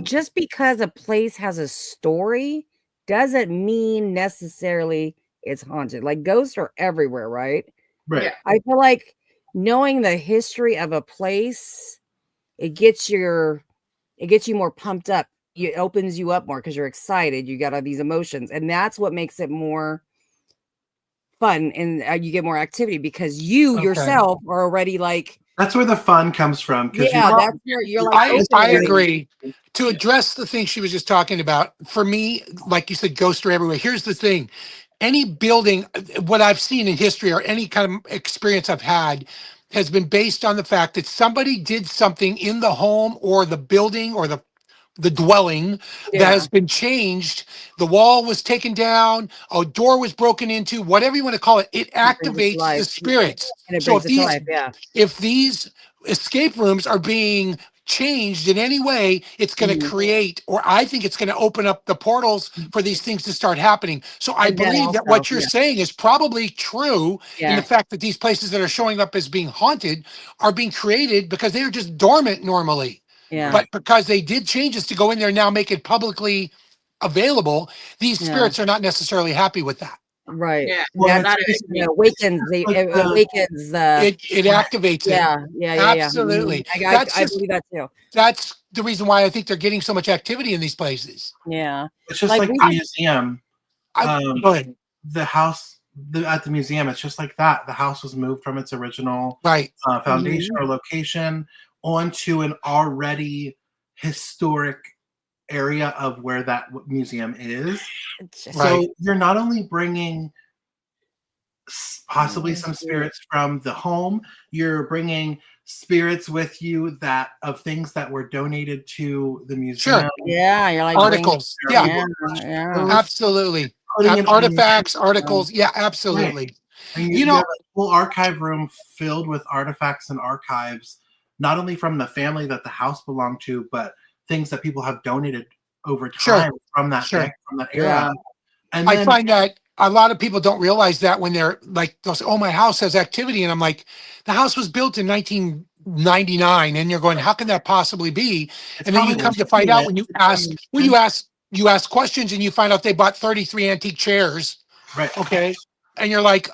just because a place has a story doesn't mean necessarily it's haunted. Like ghosts are everywhere, right? Right. Yeah. I feel like knowing the history of a place, it gets you more pumped up. It opens you up more because you're excited. You got all these emotions, and that's what makes it more fun, and you get more activity because you yourself are already like. That's where the fun comes from. Yeah, that's where you're like. I agree. To address the thing she was just talking about, for me, like you said, ghosts are everywhere. Here's the thing. Any building, what I've seen in history or any kind of experience I've had has been based on the fact that somebody did something in the home or the building or the dwelling that has been changed. The wall was taken down, a door was broken into, whatever you want to call it. It activates the spirits. And it So brings it to life, yeah. if these escape rooms are being changed in any way, it's going to create, or I think it's going to open up the portals for these things to start happening. So I believe that what you're saying is probably true in the fact that these places that are showing up as being haunted are being created because they are just dormant normally. Yeah. But because they did changes to go in there now, make it publicly available, these spirits are not necessarily happy with that. Right. Yeah. Well, It awakens. It awakens. It activates it. Yeah. Absolutely. I believe that too. That's the reason why I think they're getting so much activity in these places. Yeah. It's just like the museum. Go ahead. The house at the museum, it's just like that. The house was moved from its original foundation or location onto an already historic area of where that museum is. So you're not only bringing possibly some spirits from the home, you're bringing spirits with you that of things that were donated to the museum. Sure. Yeah, you're like articles. Absolutely. Artifacts, articles. Yeah, absolutely. And you have a whole archive room filled with artifacts and archives, not only from the family that the house belonged to, but things that people have donated over time from that from that era. And I find that a lot of people don't realize that when they're like, they'll say, "Oh, my house has activity," and I'm like, "The house was built in 1999," and you're going, "How can that possibly be?" And then you come to find out when you ask questions and you find out they bought 33 antique chairs. Right. Okay. And you're like,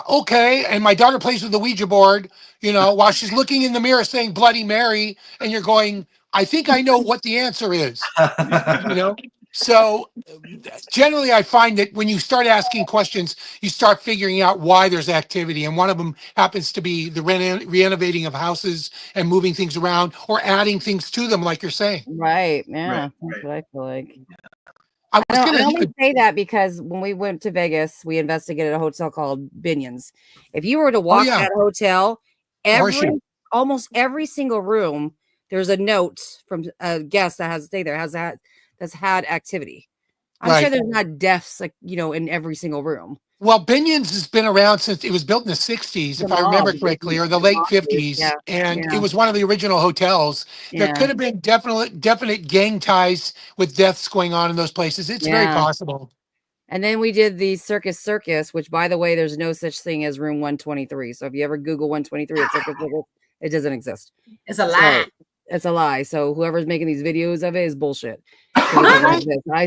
okay. And my daughter plays with the Ouija board, while she's looking in the mirror saying Bloody Mary. And you're going, I think I know what the answer is, So generally I find that when you start asking questions, you start figuring out why there's activity. And one of them happens to be the renovating of houses and moving things around or adding things to them, like you're saying. Right. Yeah. That's what I feel like. I only say that because when we went to Vegas, we investigated a hotel called Binion's. If you were to walk that hotel, almost every single room, there's a note from a guest that has stayed there, that's had activity. I'm sure there's not deaths in every single room. Well, Binion's has been around since it was built in the 60s, if I remember correctly, or the late 50s. And it was one of the original hotels. There could have been definite gang ties with deaths going on in those places. It's very possible. And then we did the Circus, which, by the way, there's no such thing as room 123. So if you ever Google 123 at Circus, it doesn't exist. It's a lie. It's a lie. So whoever's making these videos of it is bullshit. I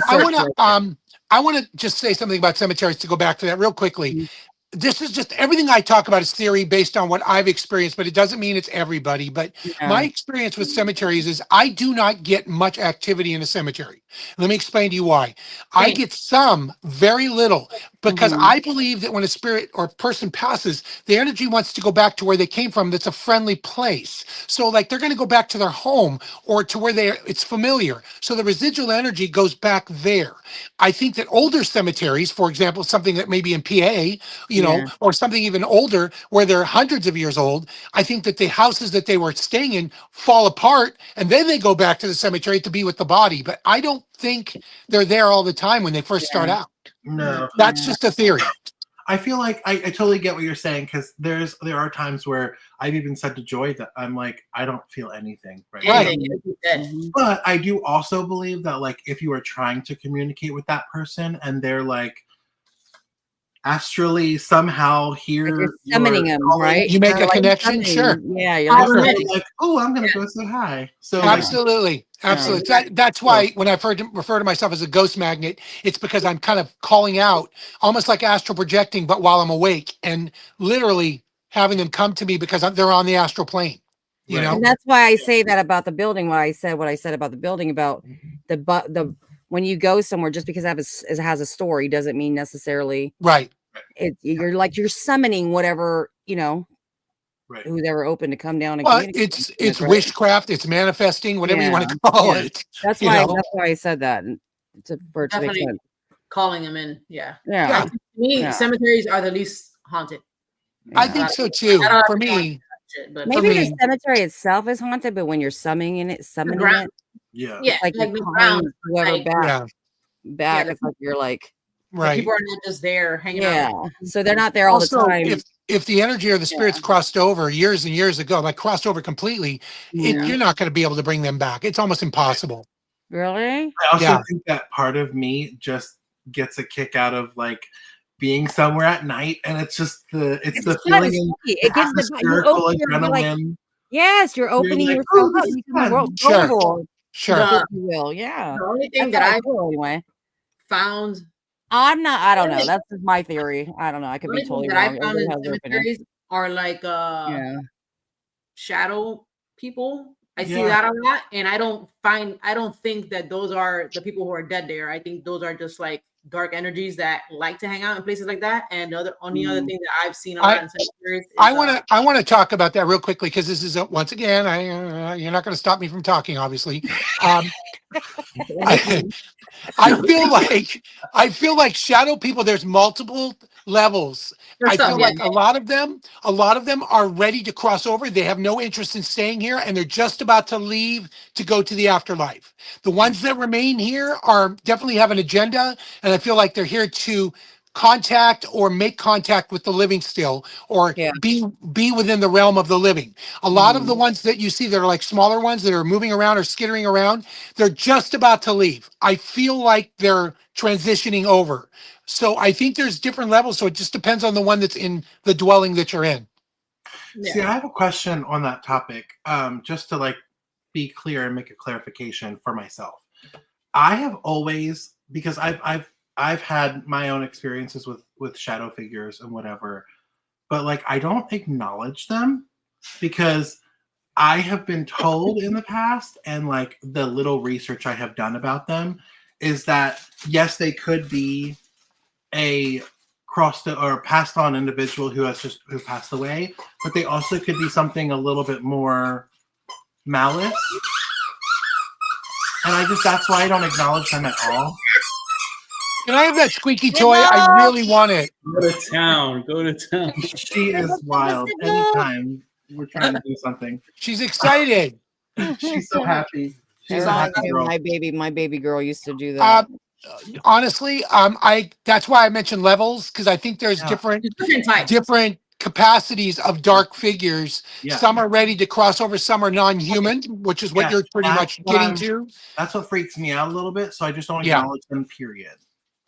want to just say something about cemeteries to go back to that real quickly. this is just everything I talk about is theory based on what I've experienced, but it doesn't mean it's everybody. But my experience with cemeteries is I do not get much activity in a cemetery. Let me explain to you why. I get some, very little, because I believe that when a spirit or person passes, the energy wants to go back to where they came from. That's a friendly place. So like they're going to go back to their home or to where it's familiar. So the residual energy goes back there. I think that older cemeteries, for example, something that may be in PA, you know, or something even older where they're hundreds of years old, I think that the houses that they were staying in fall apart and then they go back to the cemetery to be with the body. But I don't think they're there all the time when they first start out. No. That's just a theory. I feel like I totally get what you're saying, because there are times where I've even said to Joy that I'm like, I don't feel anything right now. But I do also believe that like if you are trying to communicate with that person and they're like astrally somehow here, like you're summoning them, right? You make a like connection, sure. Yeah, you're like, oh, I'm gonna go say hi. So absolutely, absolutely. That's why when I refer to myself as a ghost magnet, it's because I'm kind of calling out, almost like astral projecting, but while I'm awake, and literally having them come to me because they're on the astral plane. You know, and that's why I say that about the building. What I said about the building, about the when you go somewhere, just because it has a story doesn't mean necessarily you're summoning whatever, you know, who's ever open to come down and it's witchcraft, it's manifesting, whatever you want to call it. That's why I said that. For it to make sense. Calling them in, yeah. To me, cemeteries are the least haunted. I think so too. For me, maybe the cemetery itself is haunted, but when you're summoning it, like the ground, whoever back, it's like you're like, people are not just there hanging out. So they're not there all the time. If the energy or the spirits crossed over years and years ago, like crossed over completely, you're not going to be able to bring them back. It's almost impossible. Really? I also think that part of me just gets a kick out of like being somewhere at night, and it's just the feeling. It gives the adrenaline. Yes, you're opening yourself up. You can Sure. You will. Yeah. The only thing that I found. I don't know. That's just my theory. I don't know. I could be totally wrong. I found in cemeteries are like shadow people. I see that a lot, and I don't think that those are the people who are dead there. I think those are just like dark energies that like to hang out in places like that. And the only other thing that I've seen a lot in cemeteries is, I want to talk about that real quickly, because this is once again, you're not going to stop me from talking, obviously. I feel like shadow people, there's multiple levels. I feel like a lot of them are ready to cross over. They have no interest in staying here, and they're just about to leave to go to the afterlife. The ones that remain here definitely have an agenda, and I feel like they're here to contact or make contact with the living still, or be within the realm of the living. A lot of the ones that you see that are like smaller ones that are moving around or skittering around, they're just about to leave. I feel like they're transitioning over. So I think there's different levels. So it just depends on the one that's in the dwelling that you're in. See, I have a question on that topic, just to like be clear and make a clarification for myself. I have always, because I've had my own experiences with shadow figures and whatever, but like I don't acknowledge them, because I have been told in the past, and like the little research I have done about them is that yes, they could be a crossed or passed on individual who passed away, but they also could be something a little bit more malice. And that's why I don't acknowledge them at all. Can I have that squeaky toy? I really want it. Go to town. She is wild. Anytime we're trying to do something, she's excited. She's so happy. She's my baby girl used to do that. Honestly, that's why I mentioned levels, because I think there's different capacities of dark figures. Some are ready to cross over, some are non-human, which is what you're pretty much getting to. That's what freaks me out a little bit, so I just don't acknowledge them, period.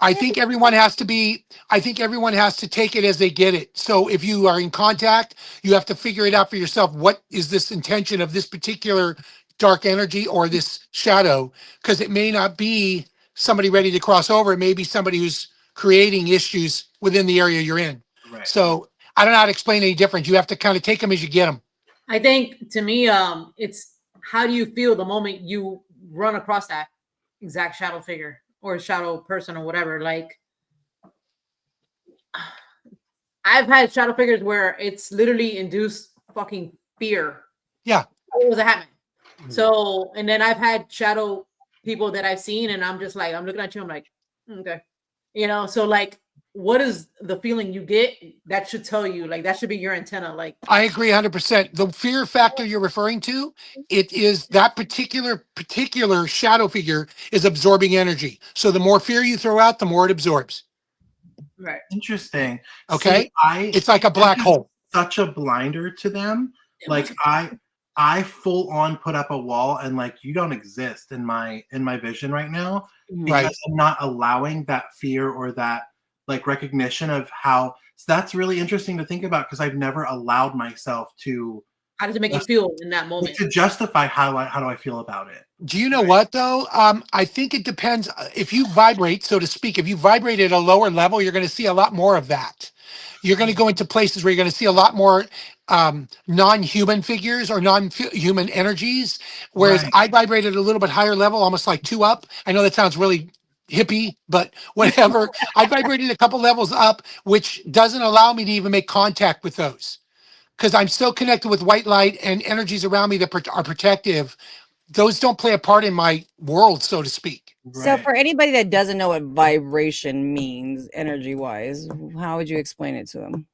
I think everyone has to take it as they get it. So if you are in contact, you have to figure it out for yourself. What is this intention of this particular dark energy or this shadow? Because it may not be somebody ready to cross over. It may be somebody who's creating issues within the area you're in. Right. So I don't know how to explain any difference. You have to kind of take them as you get them. I think to me, it's how do you feel the moment you run across that exact shadow figure or shadow person or whatever? Like, I've had shadow figures where it's literally induced fucking fear. Yeah. It was a Hatman. So, and then I've had shadow people that I've seen, and I'm just like, I'm looking at you, I'm like, okay, you know. So, like, what is the feeling you get? That should tell you, like, that should be your antenna. Like, I agree 100%. The fear factor you're referring to, it is that particular shadow figure is absorbing energy. So the more fear you throw out, the more it absorbs. right. Interesting. Okay. See, It's like a black hole. Such a blinder to them. Like I full on put up a wall and like you don't exist in my vision right now because Right. I'm not allowing that fear or that like recognition of how. So that's really interesting to think about because I've never allowed myself to. How does it make you feel in that moment? To justify how do I feel about it. Do you know what though? I think it depends. If you vibrate, so to speak, if you vibrate at a lower level, you're going to see a lot more of that. You're going to go into places where you're going to see a lot more non-human figures or non-human energies. Whereas Right. I vibrated a little bit higher level, almost like 2 up. I know that sounds really hippie, but whatever. I vibrated a couple levels up, which doesn't allow me to even make contact with those. Because I'm still connected with white light and energies around me that are protective. Those don't play a part in my world, so to speak. So for anybody that doesn't know what vibration means energy wise, how would you explain it to them?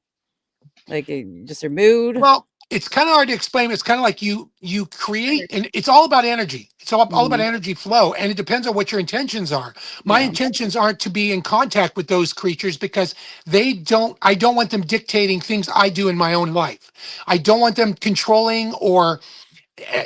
Like just their mood? Well, it's kind of hard to explain. It's kind of like you create, and it's all about energy. It's all about energy flow, and it depends on what your intentions are. My intentions aren't to be in contact with those creatures because I don't want them dictating things I do in my own life. I don't want them controlling or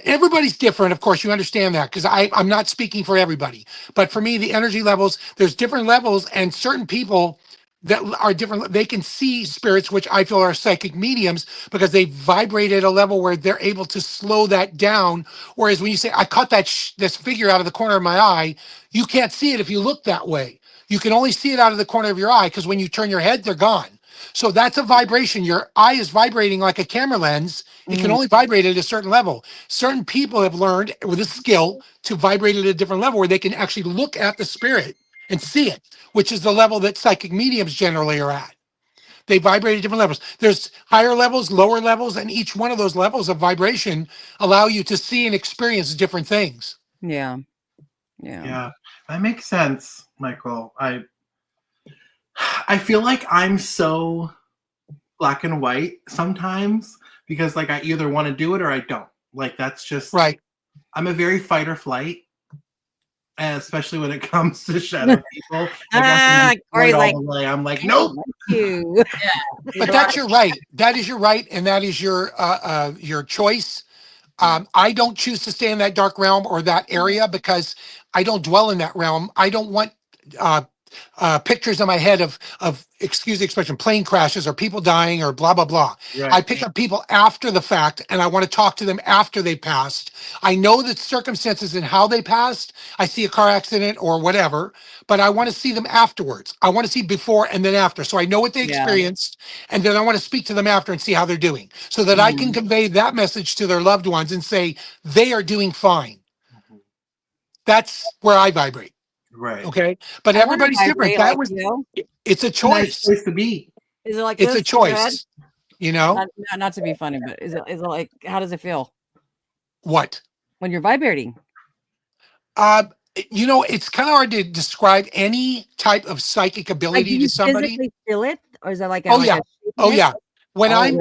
everybody's different. Of course, you understand that because I'm not speaking for everybody, but for me, the energy levels, there's different levels and certain people that are different. They can see spirits, which I feel are psychic mediums because they vibrate at a level where they're able to slow that down. Whereas when you say, I caught this figure out of the corner of my eye, you can't see it if you look that way. You can only see it out of the corner of your eye because when you turn your head, they're gone. So that's a vibration. Your eye is vibrating like a camera lens. It can only vibrate at a certain level. Certain people have learned with a skill to vibrate at a different level where they can actually look at the spirit and see it, which is the level that psychic mediums generally are at. They vibrate at different levels. There's higher levels, lower levels, and each one of those levels of vibration allow you to see and experience different things. Yeah. Yeah, that makes sense, Michael. I feel like I'm so black and white sometimes because like I either want to do it or I don't. Like that's just right. I'm a very fight or flight, and especially when it comes to shadow people. Cory's like, all the way. I'm like, nope. But that's your right. That is your right, and that is your choice. I don't choose to stay in that dark realm or that area because I don't dwell in that realm. I don't want pictures in my head of excuse the expression, plane crashes or people dying or blah blah blah. Right. I pick up people after the fact and I want to talk to them after they passed. I know the circumstances and how they passed. I see a car accident or whatever, but I want to see them afterwards. I want to see before and then after, so I know what they experienced, and then I want to speak to them after and see how they're doing, so that I can convey that message to their loved ones and say they are doing fine. That's where I vibrate. Right. Okay. But everybody's different. That was, it's a choice. Nice place to be. Is it like it's a choice, you know? Not to be funny, but is it like, how does it feel? What? When you're vibrating? You know, it's kind of hard to describe any type of psychic ability to somebody. Physically feel it? Or is it like, oh yeah. When I'm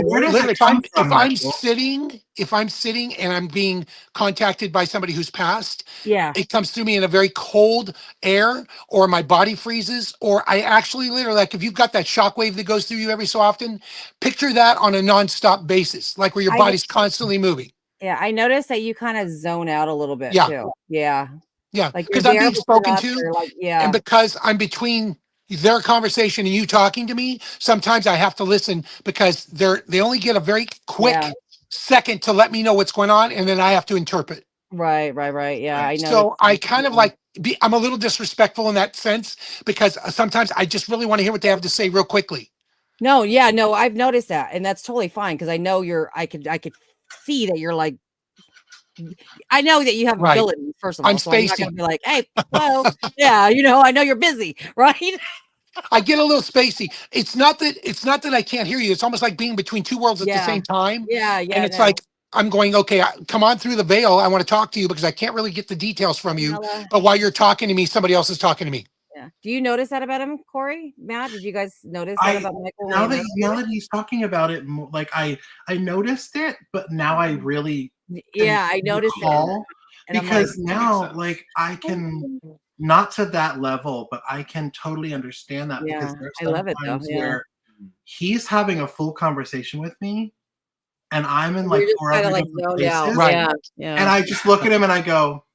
if I'm sitting and I'm being contacted by somebody who's passed, it comes through me in a very cold air, or my body freezes, or I actually literally, like if you've got that shockwave that goes through you every so often, picture that on a nonstop basis, like where your body's constantly moving. Yeah, I noticed that you kind of zone out a little bit too. Yeah. Yeah, like because I'm being spoken to, like, and because I'm between their conversation and you talking to me, sometimes I have to listen because they only get a very quick second to let me know what's going on, and then I have to interpret. Right. Yeah, I know. So I kind of like I'm a little disrespectful in that sense because sometimes I just really want to hear what they have to say real quickly. No, yeah, no, I've noticed that, and that's totally fine because I know I could see that you're like, I know that you have Right. abilities, first of all, I'm so I'm not spacey. gonna be like, hey, well, yeah, I know you're busy, right? I get a little spacey. It's not that I can't hear you. It's almost like being between two worlds at the Yeah. same time. Yeah, And it's like I'm going, okay, come on through the veil. I want to talk to you because I can't really get the details from you. But while you're talking to me, somebody else is talking to me. Yeah. Do you notice that about him, Cory? Matt, did you guys notice that about Michael? Now that he's talking about it, like I noticed it, but now I really I noticed it. Because now, like, I can not to that level, but I can totally understand that because there's some times where he's having a full conversation with me, and I'm in like four other different places, right? Yeah. And I just look at him and I go,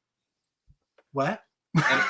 "What?"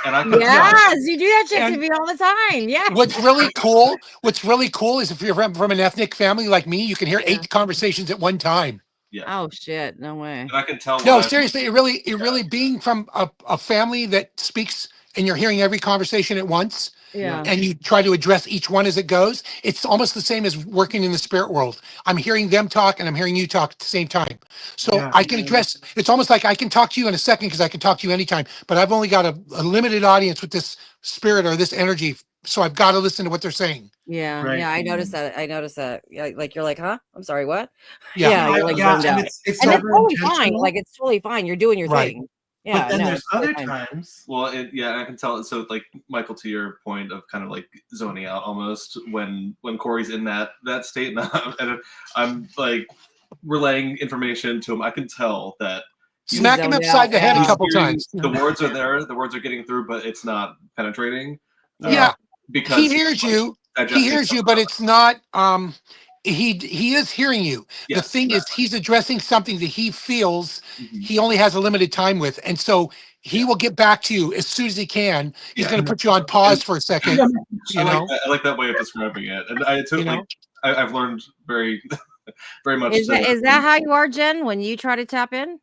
And I yes, you do that shit to me all the time. Yeah. What's really cool is if you're from an ethnic family like me, you can hear 8 conversations at one time. Yeah. Oh shit! No way. And I can tell. No, seriously, it really being from a family that speaks and you're hearing every conversation at once. Yeah. And you try to address each one as it goes. It's almost the same as working in the spirit world. I'm hearing them talk and I'm hearing you talk at the same time. So I can address, it's almost like I can talk to you in a second because I can talk to you anytime, but I've only got a limited audience with this spirit or this energy. So I've got to listen to what they're saying. Yeah. Right. Yeah. I noticed that. Yeah, like you're like, huh? I'm sorry, what? Yeah. You're like zoned out. It's And never totally fine. intentional. Like it's totally fine. You're doing your thing. Yeah, but then there's other times. Well, I can tell. So, like Michael, to your point of kind of like zoning out almost when Cory's in that state, and I'm like relaying information to him. I can tell that smack him upside the head a couple times. The words are there. The words are getting through, but it's not penetrating. Yeah, because he hears you. He hears you, but it's not. He is hearing you. Yes, the thing is, he's addressing something that he feels he only has a limited time with, and so he will get back to you as soon as he can. He's going to put you on pause for a second. I like that way of describing it, and I took I've learned very, very much. Is that how you are, Jen? When you try to tap in,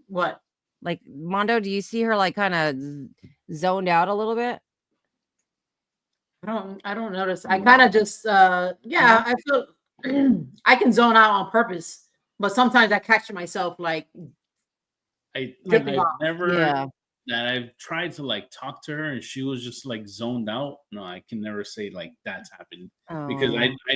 what? Like Mondo, do you see her like kind of zoned out a little bit? I don't notice. I kind of just I feel I can zone out on purpose, but sometimes I catch myself like I've tried to like talk to her and she was just like zoned out. No, I can never say like that's happened because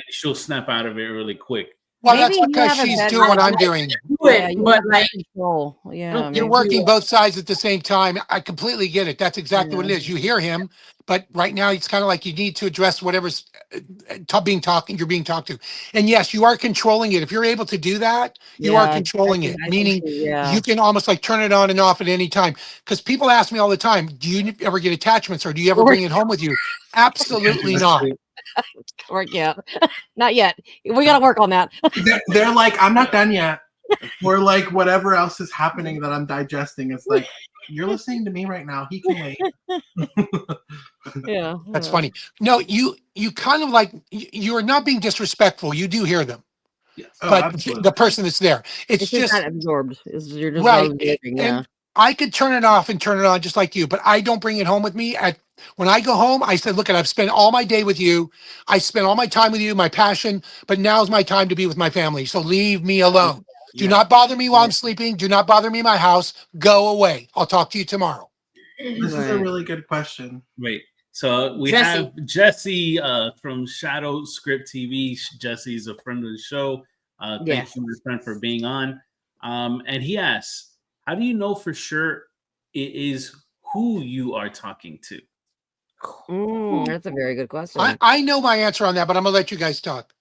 she'll snap out of it really quick. Well, that's because she's doing what I'm doing. But like, you're working both sides at the same time. I completely get it. That's exactly what it is. You hear him, but right now it's kind of like you need to address whatever's you're being talked to. And yes, you are controlling it. If you're able to do that, you are controlling it. Meaning you can almost like turn it on and off at any time. Because people ask me all the time, do you ever get attachments or do you ever bring it home with you? Absolutely not. Yeah, not yet. We got to work on that. They're like, I'm not done yet. Or like whatever else is happening that I'm digesting. It's like, you're listening to me right now. He can wait. Yeah, that's funny. No, you kind of like you are not being disrespectful. You do hear them. Yes. But the person that's there, it's just not absorbed. You're just right. And I could turn it off and turn it on just like you, but I don't bring it home with me. When I go home, I said, look, I've spent all my day with you. I spent all my time with you, my passion, but now's my time to be with my family. So leave me alone. Do not bother me while I'm sleeping. Do not bother me in my house. Go away. I'll talk to you tomorrow. This is a really good question. Wait. So we have Jesse from Shadow Script TV. Jesse's a friend of the show. Thank you, my friend, for being on. And he asks, how do you know for sure it is who you are talking to? That's a very good question. I know my answer on that, but I'm gonna let you guys talk.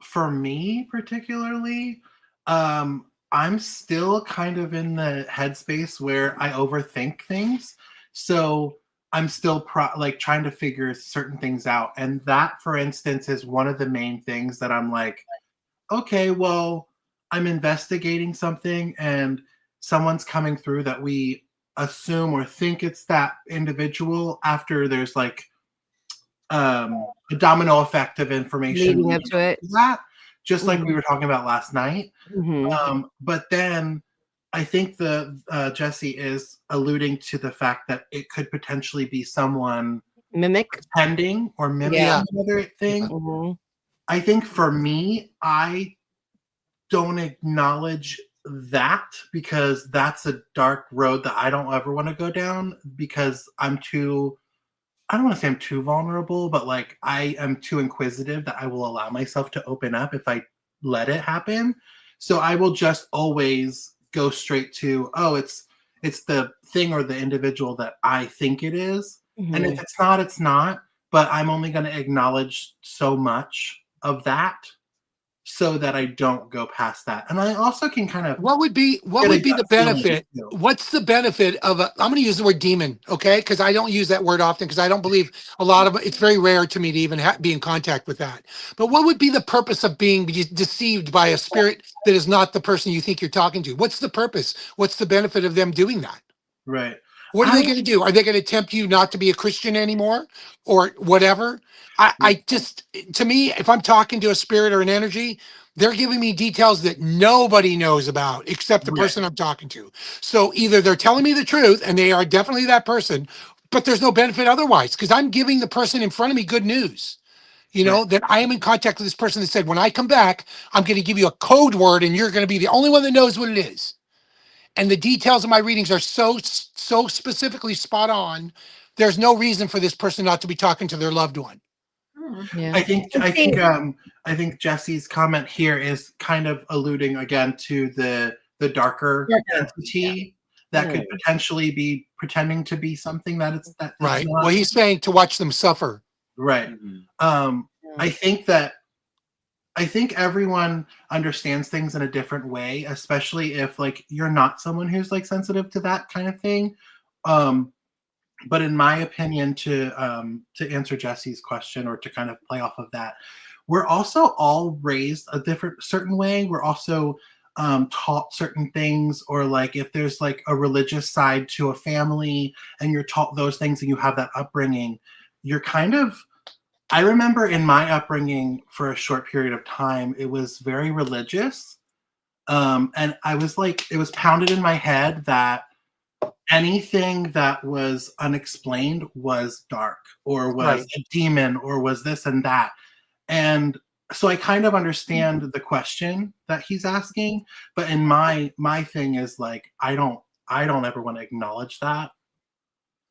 For me particularly, I'm still kind of in the headspace where I overthink things. So I'm still trying to figure certain things out. And that, for instance, is one of the main things that I'm like, okay, well, I'm investigating something and someone's coming through that we assume or think it's that individual after there's like a domino effect of information leading up to it. That, just like we were talking about last night. But then I think the Jesse is alluding to the fact that it could potentially be someone Mimic. pretending or mimicking Yeah. another thing. Mhm. I think for me, I don't acknowledge that because that's a dark road that I don't ever want to go down because I don't want to say I'm too vulnerable, but like I am too inquisitive that I will allow myself to open up if I let it happen. So I will just always go straight to, oh, it's the thing or the individual that I think it is. And if it's not, it's not. But I'm only going to acknowledge so much of that so that I don't go past that. And I also can kind of What would be the benefit? What's the benefit of a, I'm going to use the word demon, okay? Because I don't use that word often because I don't believe a lot of it's very rare to me to even be in contact with that. But what would be the purpose of being deceived by a spirit that is not the person you think you're talking to? What's the purpose? What's the benefit of them doing that? Right. What are they going to do? Are they going to tempt you not to be a Christian anymore or whatever? I just, to me, if I'm talking to a spirit or an energy, they're giving me details that nobody knows about except the person I'm talking to. So either they're telling me the truth and they are definitely that person, but there's no benefit otherwise because I'm giving the person in front of me good news. You know, that I am in contact with this person that said, when I come back, I'm going to give you a code word and you're going to be the only one that knows what it is. And the details of my readings are so specifically spot on. There's no reason for this person not to be talking to their loved one. Yeah. I think Jesse's comment here is kind of alluding again to the darker entity that could potentially be pretending to be something that it's right. not. Well, he's saying to watch them suffer. Right. I think everyone understands things in a different way, especially if like you're not someone who's like sensitive to that kind of thing. But in my opinion, to answer Jesse's question or to kind of play off of that, we're also all raised a certain way. We're also taught certain things, or like if there's like a religious side to a family and you're taught those things and you have that upbringing, you're kind of, I remember in my upbringing for a short period of time, it was very religious. And I was like, it was pounded in my head that anything that was unexplained was dark or was a demon or was this and that. And so I kind of understand the question that he's asking, but in my thing is like, I don't ever want to acknowledge that.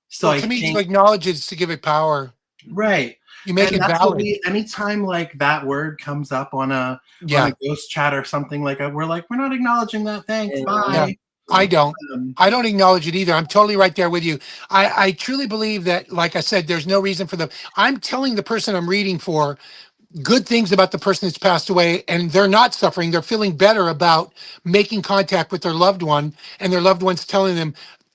So well, to me, to acknowledge it is to give it power. Right. You make it valid. Anytime like that word comes up on a ghost chat or something like that, we're not acknowledging that. Thanks. Bye. Yeah. I don't acknowledge it either. I'm totally right there with you. I truly believe that, like I said, there's no reason for them. I'm telling the person I'm reading for good things about the person that's passed away, and they're not suffering. They're feeling better about making contact with their loved one, and their loved one's telling them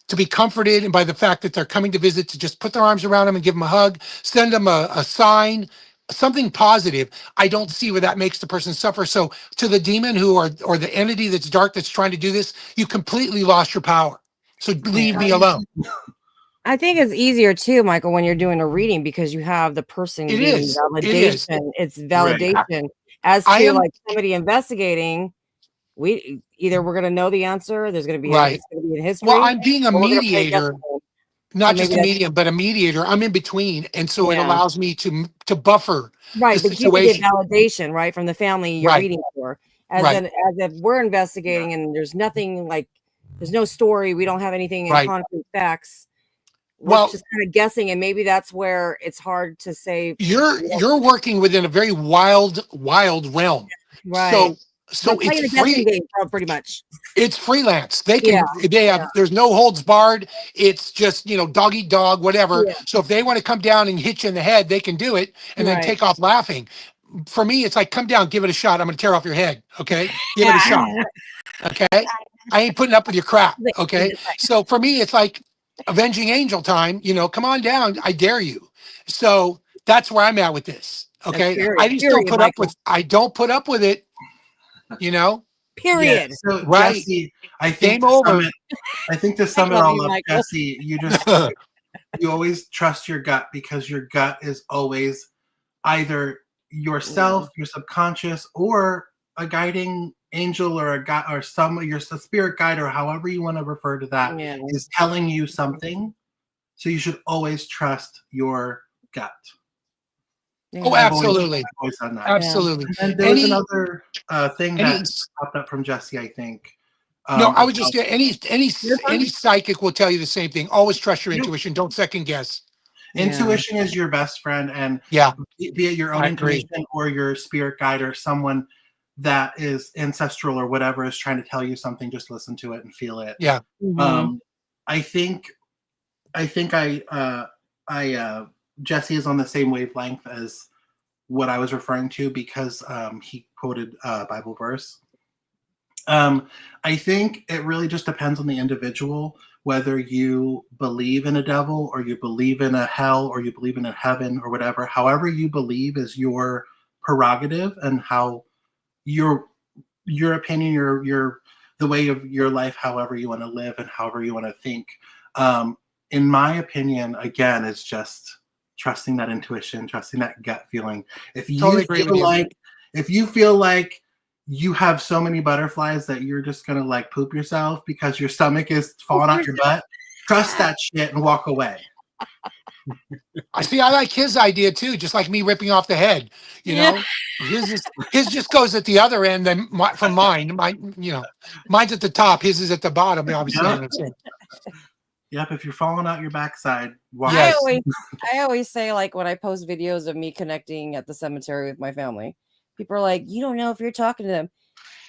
to be comforted, and by the fact that they're coming to visit, to just put their arms around them and give them a hug, send them a sign, something positive. I don't see where that makes the person suffer. So to the demon or the entity that's dark that's trying to do this, you completely lost your power. So leave me alone. I think it's easier too, Michael, when you're doing a reading because you have the person giving validation. It's validation. As to like somebody investigating, we're going to know the answer. There's going to be it's going to be in history. Well, I'm being a mediator. Not just a medium, but a mediator. I'm in between, and so it allows me to buffer the situation. You get validation, right, from the family you're reading for. As if we're investigating and there's nothing like, there's no story, we don't have anything in concrete facts. We're just kind of guessing, and maybe that's where it's hard to say. You're working within a very wild realm, right? So it's free game, pretty much. It's freelance. They have there's no holds barred. It's just, dog eat dog, whatever. Yeah. So if they want to come down and hit you in the head, they can do it and then take off laughing. For me, it's like, come down, give it a shot. I'm going to tear off your head. Okay. Give it a shot. Okay. I ain't putting up with your crap. Okay. So for me, it's like avenging angel time, come on down. I dare you. So that's where I'm at with this. Okay. I just don't put up with, it. Period. Yeah, so Jesse, I think to sum it all up, Jesse, you always trust your gut because your gut is always either yourself, your subconscious, or a guiding angel or a guide or your spirit guide or however you want to refer to that is telling you something. So you should always trust your gut. Oh, absolutely. I've always done that. Absolutely. And there was another thing that popped up from Jessie, I think. No, I would just say any psychic will tell you the same thing. Always trust your intuition. Don't second guess. Intuition is your best friend, and be it your own intuition or your spirit guide or someone that is ancestral or whatever is trying to tell you something, just listen to it and feel it. Yeah. I think Jessie is on the same wavelength as what I was referring to, because he quoted a Bible verse. I think it really just depends on the individual, whether you believe in a devil or you believe in a hell or you believe in a heaven or whatever. However you believe is your prerogative, and how your opinion, your the way of your life, however you want to live and however you want to think. In my opinion, again, it's just trusting that intuition, trusting that gut feeling. If you feel like you have so many butterflies that you're just gonna like poop yourself because your stomach is falling out your butt, trust that shit and walk away. I like his idea too, just like me ripping off the head. You know, his just goes at the other end than from mine. Mine's at the top, his is at the bottom. Obviously. Yep, if you're falling out your backside, walk. I always say, like, when I post videos of me connecting at the cemetery with my family, people are like, "You don't know if you're talking to them."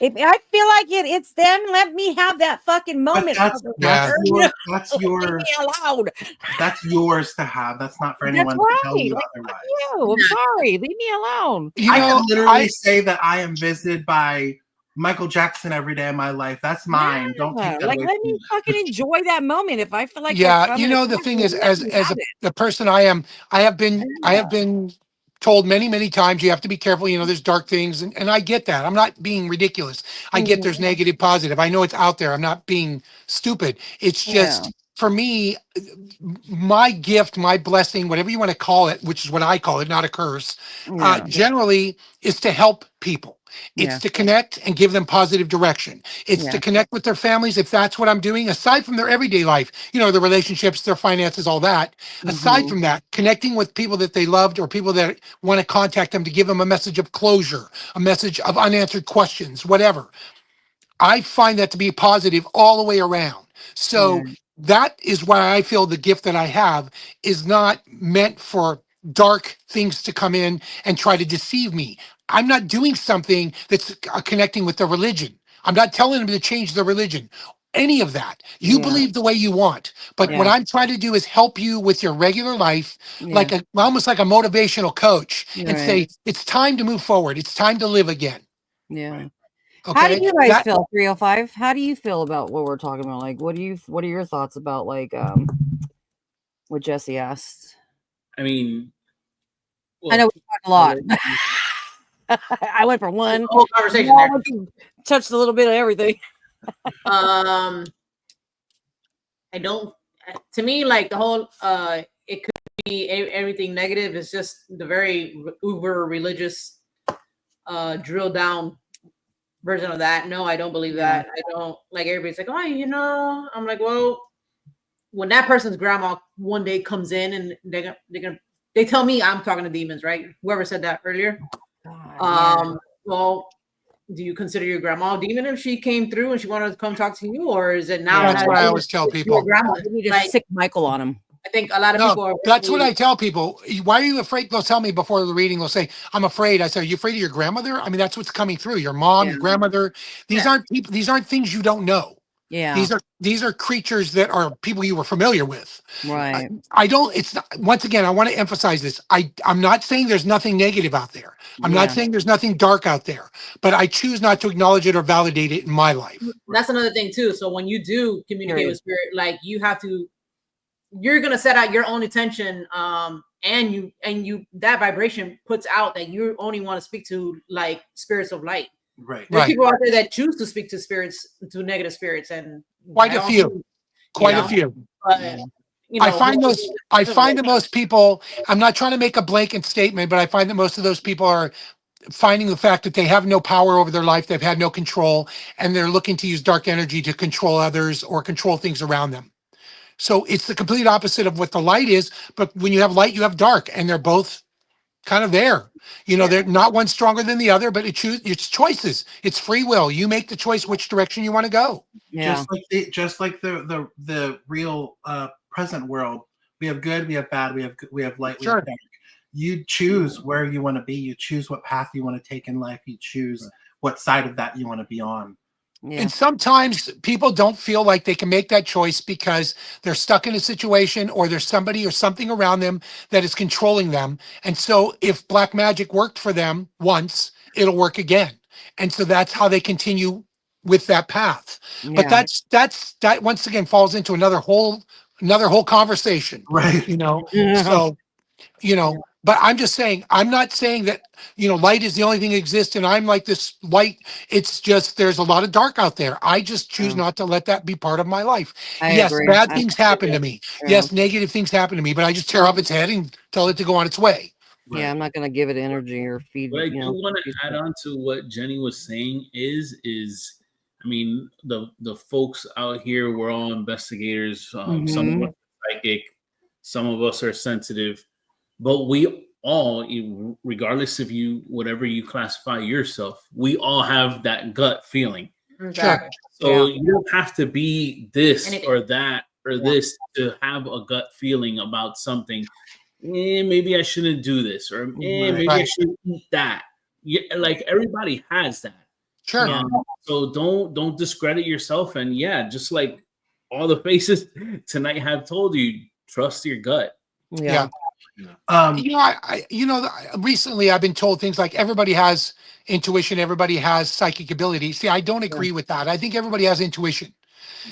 If I feel like it's them, let me have that fucking moment. That's your leave me alone. That's yours to have. That's not for anyone to tell you otherwise. I'm sorry. Leave me alone. I can literally say that I am visited by Michael Jackson every day of my life. That's mine. Don't take that away let me fucking enjoy that moment. If I feel like the thing is, as the person I am, I have been told many times you have to be careful. There's dark things, and I get that. I'm not being ridiculous. I get there's negative, positive. I know it's out there. I'm not being stupid. It's just for me, my gift, my blessing, whatever you want to call it, which is what I call it, not a curse, generally is to help people. It's to connect and give them positive direction. It's to connect with their families, if that's what I'm doing, aside from their everyday life, their relationships, their finances, all that. Aside from that, connecting with people that they loved or people that want to contact them to give them a message of closure, a message of unanswered questions, whatever. I find that to be positive all the way around. So that is why I feel the gift that I have is not meant for dark things to come in and try to deceive me. I'm not doing something that's connecting with the religion. I'm not telling them to change their religion. Any of that. You believe the way you want. But what I'm trying to do is help you with your regular life, like almost like a motivational coach, and say, it's time to move forward. It's time to live again. Yeah. Okay. How do you guys feel, 305? How do you feel about what we're talking about? Like, what are your thoughts about, like, what Jessie asked? I mean, I know we talked a lot. I went for one. The whole conversation there. Touched a little bit of everything. I don't. To me, like the whole, it could be everything negative. It's just the very uber religious, drill down version of that. No, I don't believe that. I don't, like, everybody's like, oh, I'm like, well, when that person's grandma one day comes in and they tell me I'm talking to demons, right? Whoever said that earlier. Well, do you consider your grandma a demon if she came through and she wanted to come talk to you, or is it now? That's what I always tell people. Grandma, you need to sick Michael on him. I think a lot of people are. That's what I tell people. Why are you afraid? They'll tell me before the reading. They'll say, "I'm afraid." I say, "Are you afraid of your grandmother?" I mean, that's what's coming through. Your mom, your grandmother. These aren't people. These aren't things you don't know. Yeah. These are creatures that are people you were familiar with. Right. I don't, it's not, once again, I want to emphasize this. I'm not saying there's nothing negative out there. I'm not saying there's nothing dark out there, but I choose not to acknowledge it or validate it in my life. That's another thing too. So when you do communicate with spirit, like you're going to set out your own intention. And you, that vibration puts out that you only want to speak to like spirits of light. Right. There's people out there that choose to speak to spirits, to negative spirits, and quite a few. But, I find that most people, I'm not trying to make a blanket statement, but I find that most of those people are finding the fact that they have no power over their life, they've had no control, and they're looking to use dark energy to control others or control things around them. So it's the complete opposite of what the light is. But when you have light, you have dark, and they're both kind of there. You know, they're not one stronger than the other, but it's choices. It's free will. You make the choice which direction you want to go. Yeah. Just like the real present world. We have good, we have bad, we have light, we have dark. You choose where you want to be. You choose what path you want to take in life. You choose what side of that you want to be on. Yeah. And sometimes people don't feel like they can make that choice because they're stuck in a situation, or there's somebody or something around them that is controlling them. And so if black magic worked for them once, it'll work again. And so that's how they continue with that path. But that once again falls into another whole conversation. Right. You know, so, you know, but I'm just saying, I'm not saying that, you know, light is the only thing that exists and I'm like this light. It's just, there's a lot of dark out there. I just choose not to let that be part of my life. Yes, agree. bad things happen to me. Yes, negative things happen to me, but I just tear off its head and tell it to go on its way. Yeah, I'm not going to give it energy or feed. But I do want to add on to what Jenny was saying is I mean, the folks out here, we're all investigators. Some of us are psychic, some of us are sensitive, but we all, regardless of whatever you classify yourself, we all have that gut feeling. Exactly. So you don't have to be this or that or this to have a gut feeling about something. Maybe I shouldn't do this, or maybe I shouldn't eat that. Yeah, like everybody has that. Sure. So don't discredit yourself, and just like all the faces tonight have told you, trust your gut. Yeah. You know, recently I've been told things like everybody has intuition, everybody has psychic ability. See, I don't agree with that. I think everybody has intuition.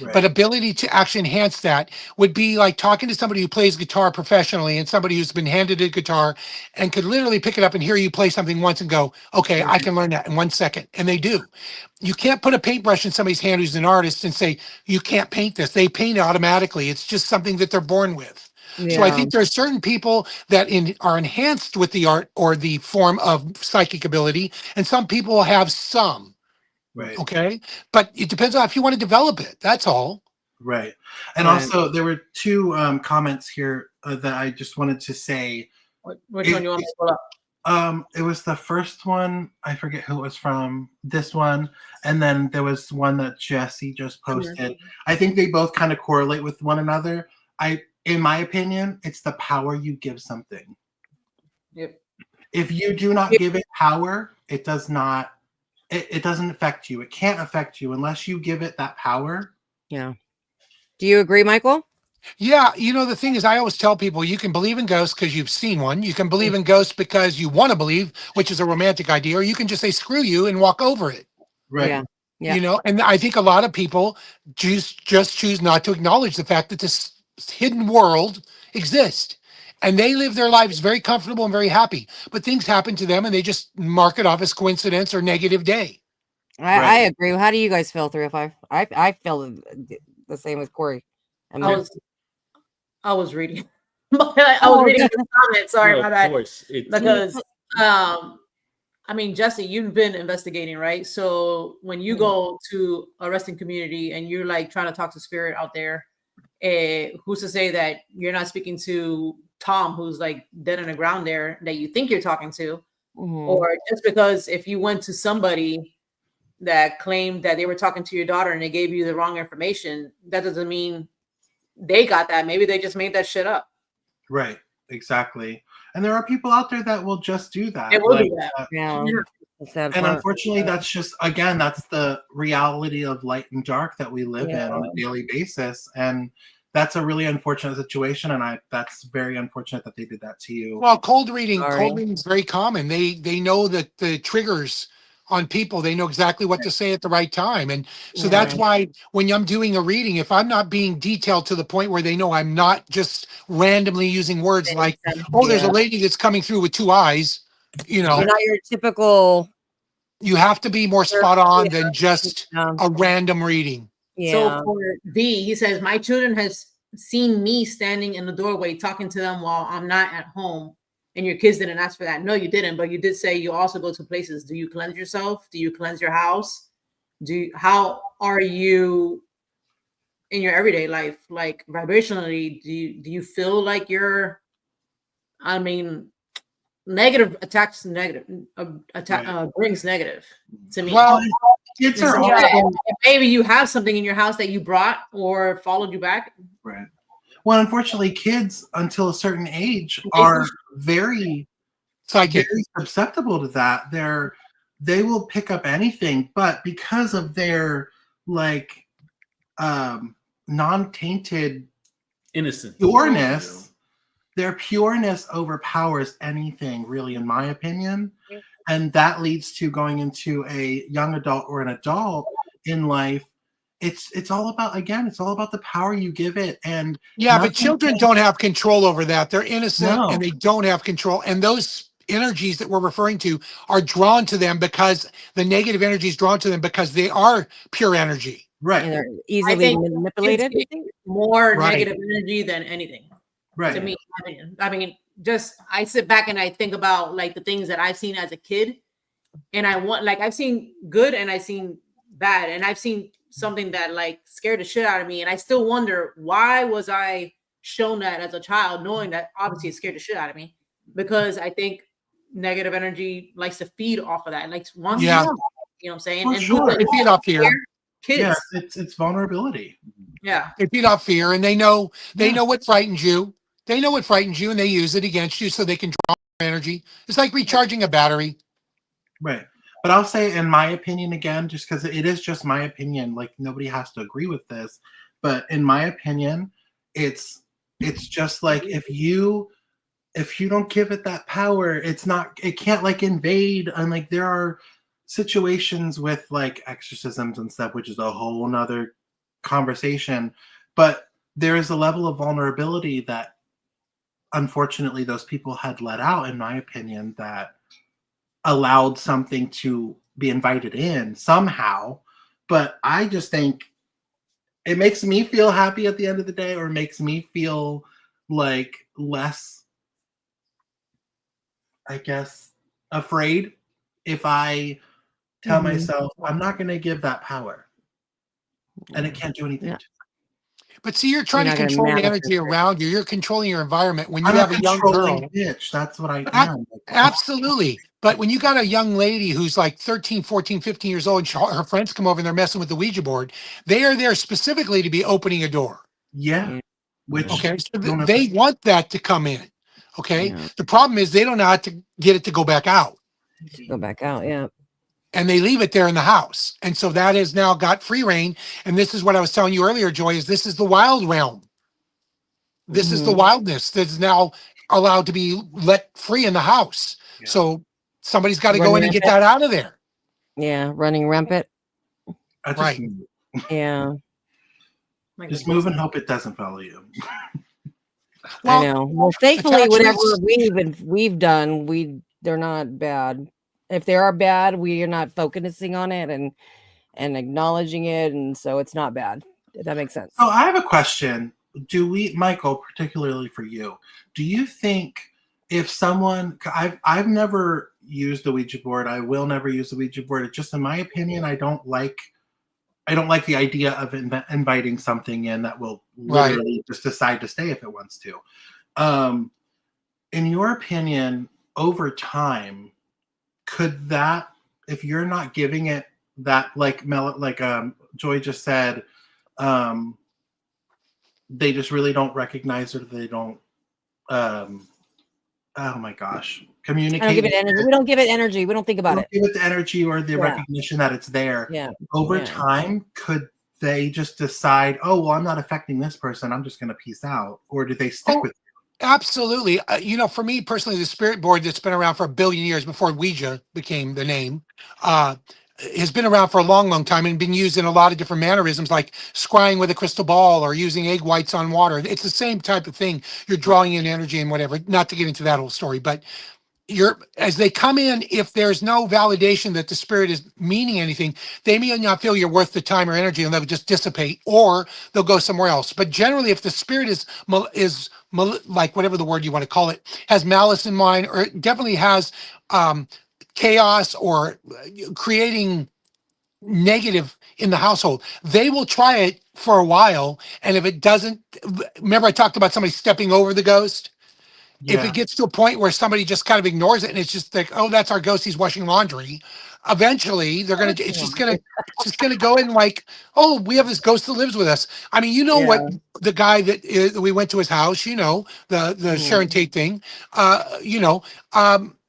Right. But ability to actually enhance that would be like talking to somebody who plays guitar professionally and somebody who's been handed a guitar and could literally pick it up and hear you play something once and go, okay, I can learn that in 1 second. And they do. You can't put a paintbrush in somebody's hand who's an artist and say, you can't paint this. They paint it automatically. It's just something that they're born with. Yeah. So I think there are certain people that are enhanced with the art or the form of psychic ability, and some people have some. Right. Okay. But it depends on if you want to develop it. That's all. Right. And also there were two comments here that I just wanted to say. Which one you want me to pull up? It was the first one. I forget who it was from. This one. And then there was one that Jesse just posted. I think they both kind of correlate with one another. In my opinion, it's the power you give something. Yep. If you do not give it power, it does not. It doesn't affect you. It can't affect you unless you give it that power. Yeah. Do you agree, Michael? Yeah. You know, the thing is, I always tell people you can believe in ghosts because you've seen one. You can believe in ghosts because you want to believe, which is a romantic idea, or you can just say, screw you and walk over it. Right. Yeah. Yeah. You know, and I think a lot of people just choose not to acknowledge the fact that this hidden world exists. And they live their lives very comfortable and very happy. But things happen to them and they just mark it off as coincidence or negative day. I agree. How do you guys feel, 305? I feel the same with Cory. I was reading. I was reading the comments. Sorry, my bad. Because I mean, Jesse, you've been investigating, right? So when you go to a resting community and you're like trying to talk to spirit out there, who's to say that you're not speaking to Tom, who's like dead in the ground there that you think you're talking to? Or just because if you went to somebody that claimed that they were talking to your daughter and they gave you the wrong information, that doesn't mean they got that. Maybe they just made that shit up. Right. Exactly. And there are people out there that will just do that. They will do that. Yeah. And unfortunately, that's just, again, that's the reality of light and dark that we live in on a daily basis. And that's a really unfortunate situation. And that's very unfortunate that they did that to you. Well, cold reading is very common. They know that the triggers on people, they know exactly what to say at the right time. And so that's why when I'm doing a reading, if I'm not being detailed to the point where they know I'm not just randomly using words like, oh, there's a lady that's coming through with 2 eyes, you know. You're not your typical. You have to be more spot on than just a random reading. Yeah. So for V, he says, my children has seen me standing in the doorway talking to them while I'm not at home. And your kids didn't ask for that. No, you didn't. But you did say you also go to places. Do you cleanse yourself? Do you cleanse your house? How are you in your everyday life, like vibrationally, do you feel like you're, I mean, negative attacks negative brings negative to me. Well, kids And are so, also maybe you have something in your house that you brought or followed you back. right. Well, unfortunately, kids until a certain age are very, psychic. very susceptible to that. They will pick up anything, but because of their like non-tainted Innocent. pureness, their pureness overpowers anything, really, in my opinion. And that leads to going into a young adult or an adult in life. It's all about, again, it's all about the power you give it. And Yeah, but children don't have control over that. They're innocent No. and they don't have control. And those energies that we're referring to are drawn to them because the negative energy is drawn to them because they are pure energy. right, And they're I easily think manipulated. kids get more Right. negative energy than anything. right. To me, I mean, just I sit back and I think about like the things that I've seen as a kid, and I want, like, I've seen good and I've seen bad, and I've seen something that like scared the shit out of me, and I still wonder, why was I shown that as a child, knowing that obviously it scared the shit out of me, because I think negative energy likes to feed off of that. It likes wants Yeah. to, you know what I'm saying? For And sure. They feed off fear. kids, Yeah, it's vulnerability. yeah. They feed off fear, and they know Yeah. what frightens you. They know what frightens you, and they use it against you so they can draw energy. It's like recharging a battery. Right. But I'll say, in my opinion, again, just because it is just my opinion, like nobody has to agree with this, but in my opinion, it's just like if you don't give it that power, it can't like invade. And like there are situations with like exorcisms and stuff, which is a whole nother conversation, but there is a level of vulnerability that unfortunately those people had let out, in my opinion, that allowed something to be invited in somehow. But I just think it makes me feel happy at the end of the day, or makes me feel like less, I guess, afraid if I tell Mhm. myself I'm not going to give that power, and it can't do anything. Yeah. To But see, you're trying You're to not gonna control the manifest energy it. around you. You're controlling your environment. When you I'm have a a young controlling girl, bitch. That's what I Ab- am. absolutely. But when you got a young lady who's like 13, 14, 15 years old, and her friends come over and they're messing with the Ouija board, they are there specifically to be opening a door. Yeah. Yeah. Which Okay. So don't they want that to come in. Okay. Yeah. The problem is they don't know how to get it to go back out. Go back out. Yeah. And they leave it there in the house. And so that has now got free reign. And this is what I was telling you earlier, Joy, is this is the wild realm. This is the Mhm. wildness that's now allowed to be let free in the house. Yeah. So somebody's got to Run go in and get rampant. that out of there. Yeah. Running rampant. I just Right. Yeah. Like just a move ghost. and hope it doesn't follow you. Well, I know. Well, thankfully, whatever attachments- we've done, they're not bad. If they are bad, we are not focusing on it and acknowledging it, and so it's not bad. If that makes sense. So I have a question. Michael, particularly for you, do you think if someone, I've never used the Ouija board, I will never use the Ouija board. It's just, in my opinion, I don't like the idea of inviting something in that will literally just decide to stay if it wants to. In your opinion, over time, could that, if you're not giving it that, like Joy just said, they just really don't recognize it, they don't oh my gosh, communicate. I don't give it energy. We don't give it energy. We don't think about it. Give it the energy or the Yeah. recognition that it's there. Yeah. Over Yeah. time, could they just decide, oh, well, I'm not affecting this person, I'm just going to peace out? Or do they stick with it? Absolutely. For me personally, the spirit board that's been around for 1 billion years before Ouija became the name, has been around for a long, long time and been used in a lot of different mannerisms, like scrying with a crystal ball or using egg whites on water. It's the same type of thing. You're drawing in energy and whatever. Not to get into that whole story, but as they come in, if there's no validation that the spirit is meaning anything, they may not feel you're worth the time or energy, and they'll just dissipate, or they'll go somewhere else. But generally, if the spirit is like, whatever the word you want to call it, has malice in mind, or it definitely has chaos or creating negative in the household. They will try it for a while, and if it doesn't, remember I talked about somebody stepping over the ghost? If it gets to a point where somebody just kind of ignores it and it's just like, oh, that's our ghost, he's washing laundry, eventually they're gonna it's just gonna go in like, oh, we have this ghost that lives with us. I mean, you know what, the guy that we went to his house, you know, the Sharon Tate thing, you know,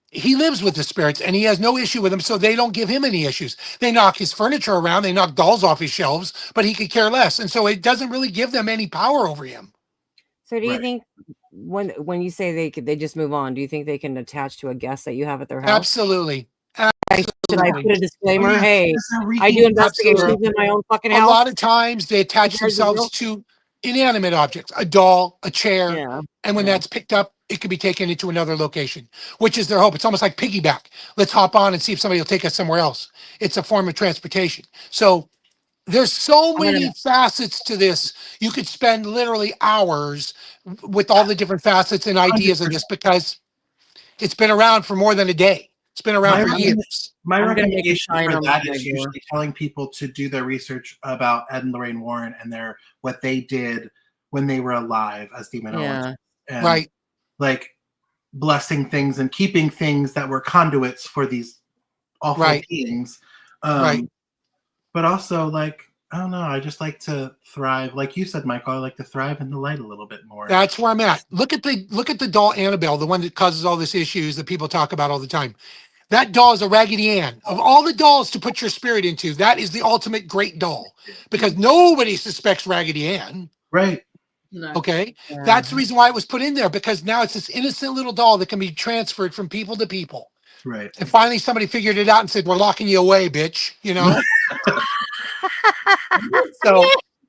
he lives with the spirits and he has no issue with them, so they don't give him any issues. They knock his furniture around, they knock dolls off his shelves, but he could care less, and so it doesn't really give them any power over him. So do you think when you say they just move on, do you think they can attach to a guest that you have at their house? Absolutely. Should I put a disclaimer? Hey, I do investigations in my own fucking house. A lot of times they attach themselves to inanimate objects, a doll, a chair, and when that's picked up, it can be taken into another location, which is their hope. It's almost like piggyback. Let's hop on and see if somebody will take us somewhere else. It's a form of transportation. So there's so many facets to this. You could spend literally hours with all the different facets and ideas of this because it's been around for more than a day. It's been around for years. My recommendation for that is usually telling people to do their research about Ed and Lorraine Warren and what they did when they were alive as demonologists. And like blessing things and keeping things that were conduits for these awful beings. But also, like, I don't know, I just like to thrive. Like you said, Michael, I like to thrive in the light a little bit more. That's where I'm at. Look at the doll Annabelle, the one that causes all this issues that people talk about all the time. That doll is a Raggedy Ann. Of all the dolls to put your spirit into, that is the ultimate great doll because nobody suspects Raggedy Ann. Right. Okay. That's the reason why it was put in there, because now it's this innocent little doll that can be transferred from people to people. Right. And finally somebody figured it out and said, we're locking you away, bitch. You know? So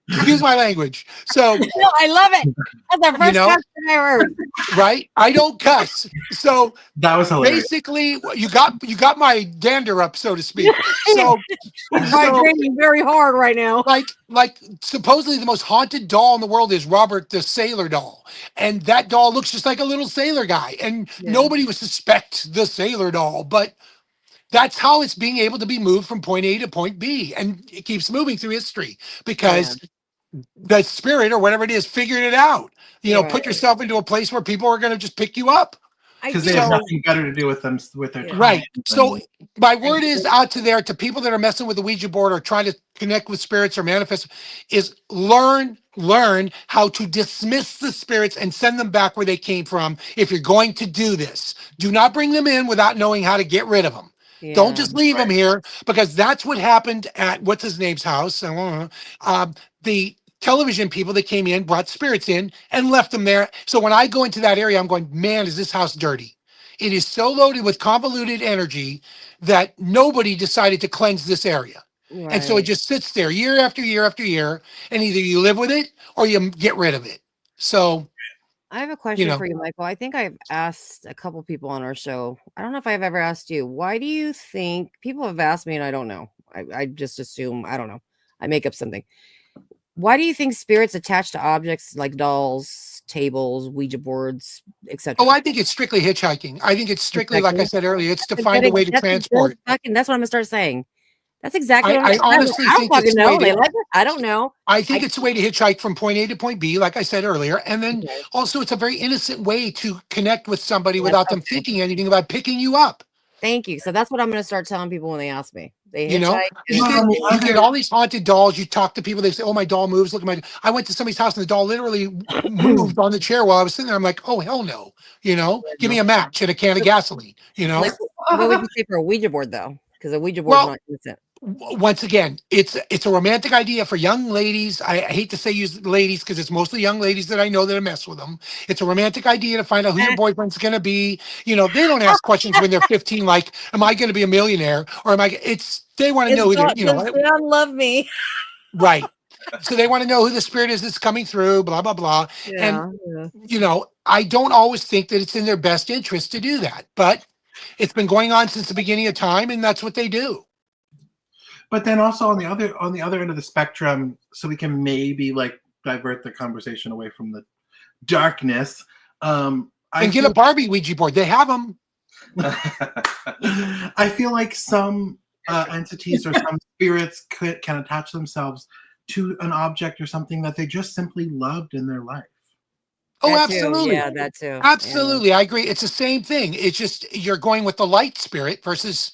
excuse my language. So no, I love it. That's the first cuss I heard. Right? I don't cuss. So that was hilarious. Basically, you got my dander up, so to speak. So I'm training very hard right now. Like supposedly the most haunted doll in the world is Robert the Sailor doll. And that doll looks just like a little sailor guy. And nobody would suspect the sailor doll, but that's how it's being able to be moved from point A to point B. And it keeps moving through history because the spirit or whatever it is figured it out. You know, put yourself into a place where people are going to just pick you up. Because they have nothing better to do with them, with their time. Right. So my word is out to people that are messing with the Ouija board or trying to connect with spirits or manifest, is learn how to dismiss the spirits and send them back where they came from. If you're going to do this, do not bring them in without knowing how to get rid of them. Don't just leave them here, because that's what happened at what's his name's house. The television people that came in brought spirits in and left them there. So when I go into that area, I'm going, man, is this house dirty? It is so loaded with convoluted energy that nobody decided to cleanse this area. And so it just sits there year after year after year, and either you live with it or you get rid of it. So I have a question for you, Michael. I think I've asked a couple people on our show. I don't know if I've ever asked you. Why do you think people have asked me, and I don't know. I just assume, I don't know. I make up something. Why do you think spirits attach to objects like dolls, tables, Ouija boards, etc.? Oh, I think it's strictly hitchhiking. I think it's strictly, like I said earlier, it's to find a way to transport. That's what I'm going to start saying. That's exactly what I honestly think it's know. They like it. I don't know. I think it's a way to hitchhike from point A to point B, like I said earlier. And then also it's a very innocent way to connect with somebody without them thinking anything about picking you up. Thank you. So that's what I'm going to start telling people when they ask me. They you get all these haunted dolls. You talk to people. They say, "Oh, my doll moves. Look at my." I went to somebody's house and the doll literally moved on the chair while I was sitting there. I'm like, "Oh hell no!" You know, give me a match and a can of gasoline. You know. What would you say for a Ouija board though? Because a Ouija board is not innocent. Once again, it's a romantic idea for young ladies. I hate to say use ladies because it's mostly young ladies that I know that mess with them. It's a romantic idea to find out who your boyfriend's going to be. You know, they don't ask questions when they're 15, like, am I going to be a millionaire? Or am I, they want to know who they don't love me. Right. So they want to know who the spirit is that's coming through, blah, blah, blah. You know, I don't always think that it's in their best interest to do that, but it's been going on since the beginning of time, and that's what they do. But then also on the other end of the spectrum, so we can maybe like divert the conversation away from the darkness. And get a Barbie Ouija board. They have them. I feel like some entities or some spirits can attach themselves to an object or something that they just simply loved in their life. Oh, That too, absolutely. yeah, that too. Absolutely. I agree. It's the same thing. It's just you're going with the light spirit versus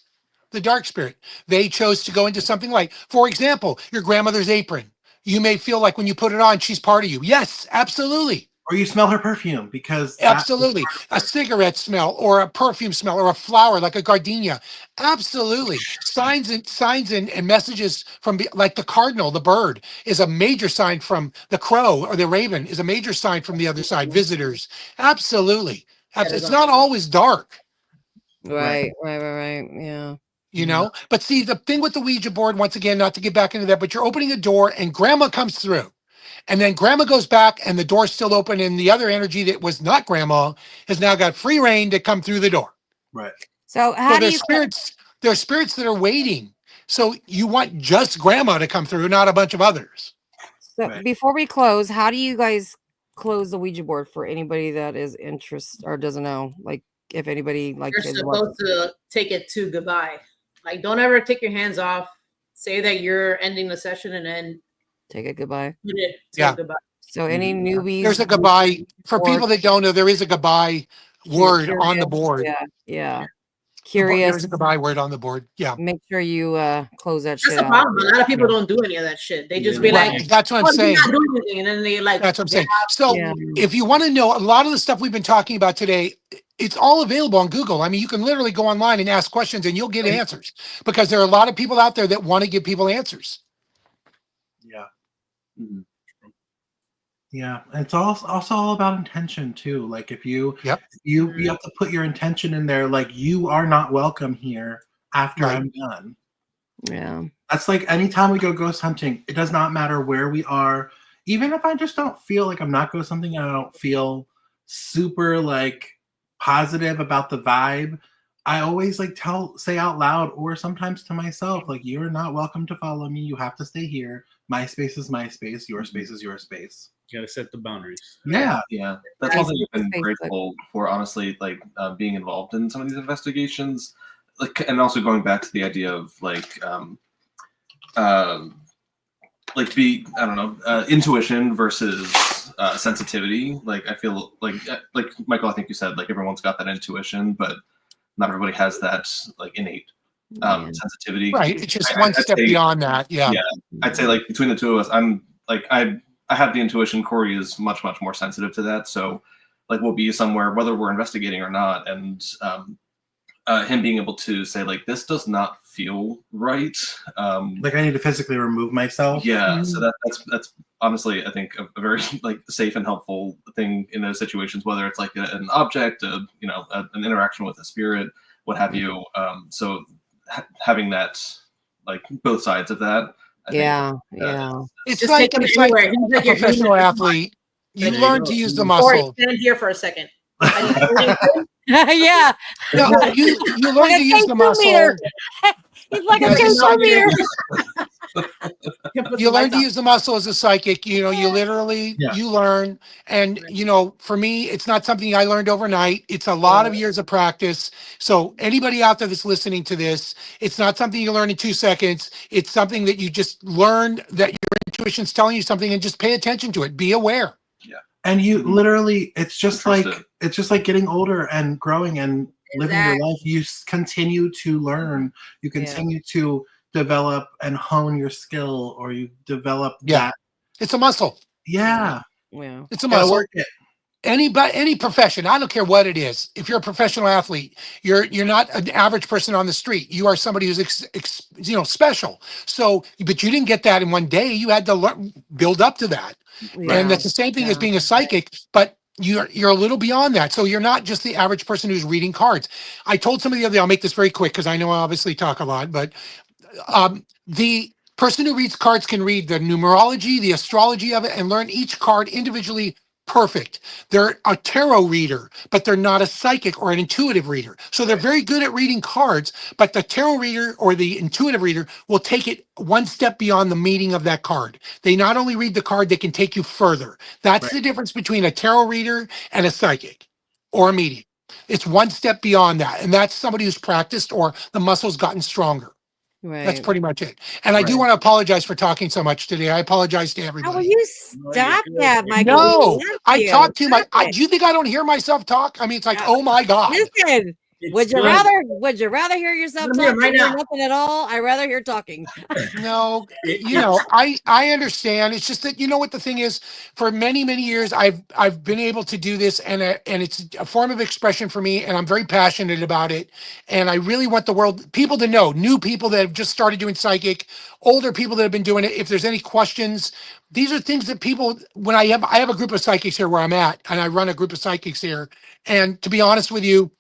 the dark spirit. They chose to go into something like, for example, your grandmother's apron. You may feel like when you put it on, she's part of you. Yes, absolutely. Or you smell her perfume because Absolutely. A cigarette smell or a perfume smell or a flower like a gardenia. Absolutely. Signs and messages from like the cardinal, the bird is a major sign from the crow, or the raven is a major sign from the other side. Visitors. Absolutely. It's not always dark. Right. Yeah. You know, but see, the thing with the Ouija board, once again, not to get back into that, but you're opening a door and grandma comes through. And then grandma goes back and the door's still open, and the other energy that was not grandma has now got free reign to come through the door. Right. So how do there's you there's spirits that are waiting. So you want just grandma to come through, not a bunch of others. So before we close, how do you guys close the Ouija board for anybody that is interested or doesn't know? Like if anybody like you're supposed to take it to goodbye. Like don't ever take your hands off. Say that you're ending the session and then take it goodbye. Goodbye. So any newbies? There's a goodbye for people that don't know. There is a goodbye word on the board. Yeah. Curious. There's a goodbye word on the board. Yeah. Make sure you close that shit. That's the problem. A lot of people don't do any of that shit. They just be like, "That's what I'm saying." Not doing anything, and then they like. That's what I'm saying. So if you want to know a lot of the stuff we've been talking about today, it's all available on Google. I mean, you can literally go online and ask questions, and you'll get answers because there are a lot of people out there that want to give people answers. Yeah. Mm-hmm. Yeah, and it's also all about intention too. Like if you have to put your intention in there, like you are not welcome here after I'm done. Yeah. That's like anytime we go ghost hunting, it does not matter where we are. Even if I just don't feel like I'm not ghost hunting, I don't feel super like positive about the vibe. I always like say out loud or sometimes to myself, like, you're not welcome to follow me. You have to stay here. My space is my space. Your space is your space. You gotta set the boundaries. Yeah. That's one thing I've been grateful for, honestly, like being involved in some of these investigations, like, and also going back to the idea of intuition versus sensitivity. Like I feel like Michael, I think you said like everyone's got that intuition, but not everybody has that like innate sensitivity. Right. It's just one step beyond that. Yeah. I'd say like between the two of us, I'm like I have the intuition. Cory is much more sensitive to that. So like we'll be somewhere whether we're investigating or not, and him being able to say like, this does not feel right. Like I need to physically remove myself. Yeah. So that's honestly, I think a very like safe and helpful thing in those situations, whether it's like an object, an interaction with a spirit, what have you. So having that, like both sides of that. I think, it's like a professional athlete. You learn to use the muscle. Cory, stand here for a second. Yeah. No, you learn to use the muscle. He's like a meter. You learn to use the muscle as a psychic. You know, you literally you learn, and you know, for me, it's not something I learned overnight. It's a lot of years of practice. So anybody out there that's listening to this, it's not something you learn in 2 seconds. It's something that you just learn, that your intuition's telling you something, and just pay attention to it. Be aware. Yeah. And you literally, it's just like getting older and growing and living your life. You continue to learn. You continue to develop and hone your skill, or you develop that. It's a muscle. Yeah. It's a muscle. Work it. Any profession, I don't care what it is. If you're a professional athlete, you're not an average person on the street. You are somebody who's special. So, but you didn't get that in one day. You had to build up to that. And that's the same thing as being a psychic, but you're a little beyond that. So you're not just the average person who's reading cards. I told somebody the other day, I'll make this very quick because I know I obviously talk a lot, but the person who reads cards can read the numerology, the astrology of it, and learn each card individually. Perfect. They're a tarot reader, but they're not a psychic or an intuitive reader. So they're very good at reading cards, but the tarot reader or the intuitive reader will take it one step beyond the meaning of that card. They not only read the card, they can take you further. That's the difference between a tarot reader and a psychic or a medium. It's one step beyond that. And that's somebody who's practiced or the muscle's gotten stronger. Right. That's pretty much it. And I do want to apologize for talking so much today. I apologize to everybody. How will you stop that, Michael? No, I talk too much. Stop it. Do you think I don't hear myself talk? I mean, it's like, oh my God. Listen, would you rather hear yourself talk right or hear now. nothing at all? I'd rather hear talking. No, you know, I understand. It's just that, you know what the thing is, for many, many years, I've been able to do this, and it's a form of expression for me, and I'm very passionate about it. And I really want the world, people to know, new people that have just started doing psychic, older people that have been doing it. If there's any questions, these are things that people, when I have a group of psychics here where I'm at, and I run a group of psychics here. And to be honest with you,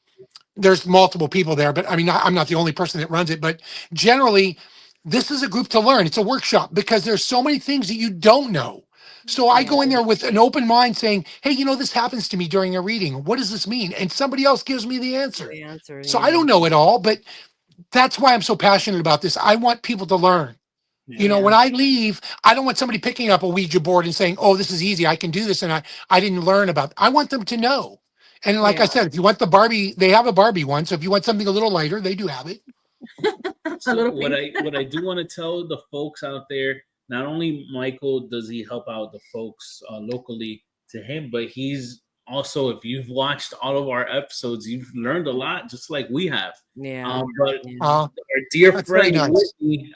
there's multiple people there, but I mean, I'm not the only person that runs it, but generally this is a group to learn. It's a workshop because there's so many things that you don't know. So I go in there with an open mind saying, hey, you know, this happens to me during a reading. What does this mean? And somebody else gives me the answer. So I don't know it all, but that's why I'm so passionate about this. I want people to learn. You know, when I leave, I don't want somebody picking up a Ouija board and saying, oh, this is easy, I can do this. And I didn't learn about it. I want them to know. And like I said, if you want the Barbie, they have a Barbie one. So if you want something a little lighter, they do have it. So what I do want to tell the folks out there, not only Michael does he help out the folks locally to him, but he's also, if you've watched all of our episodes, you've learned a lot, just like we have. But our dear friend Whitney,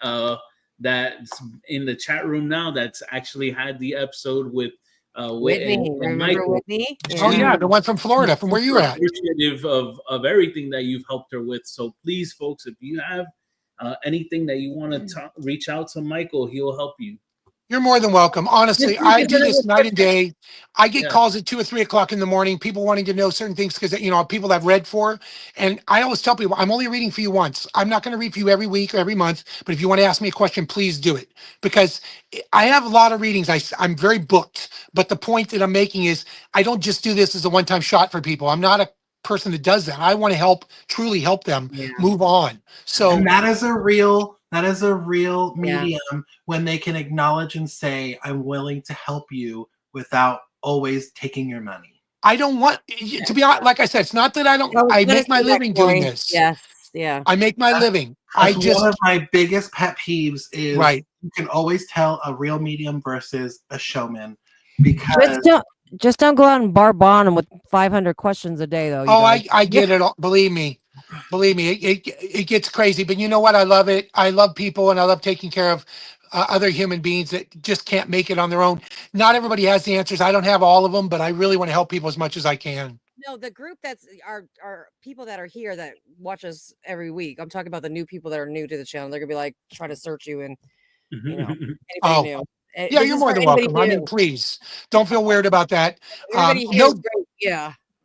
that's in the chat room now, that's actually had the episode with Whitney. Remember Whitney? Oh yeah, the one from Florida, from where you're at. Appreciative of everything that you've helped her with. So please, folks, if you have anything that you want to reach out to Michael, he'll help you. You're more than welcome. Honestly, I do this night and day. I get calls at 2 or 3 o'clock in the morning, people wanting to know certain things because, you know, people I've read for. And I always tell people, I'm only reading for you once. I'm not going to read for you every week or every month. But if you want to ask me a question, please do it. Because I have a lot of readings. I'm very booked. But the point that I'm making is I don't just do this as a one-time shot for people. I'm not a person that does that. I want to help, truly help them move on. So and that is a real medium when they can acknowledge and say, I'm willing to help you without always taking your money. I don't want to be honest, like I said, it's not that I make my living doing this. Yes. Yeah. I make my living. One of my biggest pet peeves is you can always tell a real medium versus a showman because just don't go out and barb on them with 500 questions a day, though. Oh, I get it. Believe me, it gets crazy. But you know what? I love it. I love people, and I love taking care of other human beings that just can't make it on their own. Not everybody has the answers. I don't have all of them, but I really want to help people as much as I can. No, the group that's our people that are here that watch us every week. I'm talking about the new people that are new to the channel. They're gonna be like trying to search you and you know anybody new. Yeah, you're more than welcome. I mean, please don't feel weird about that.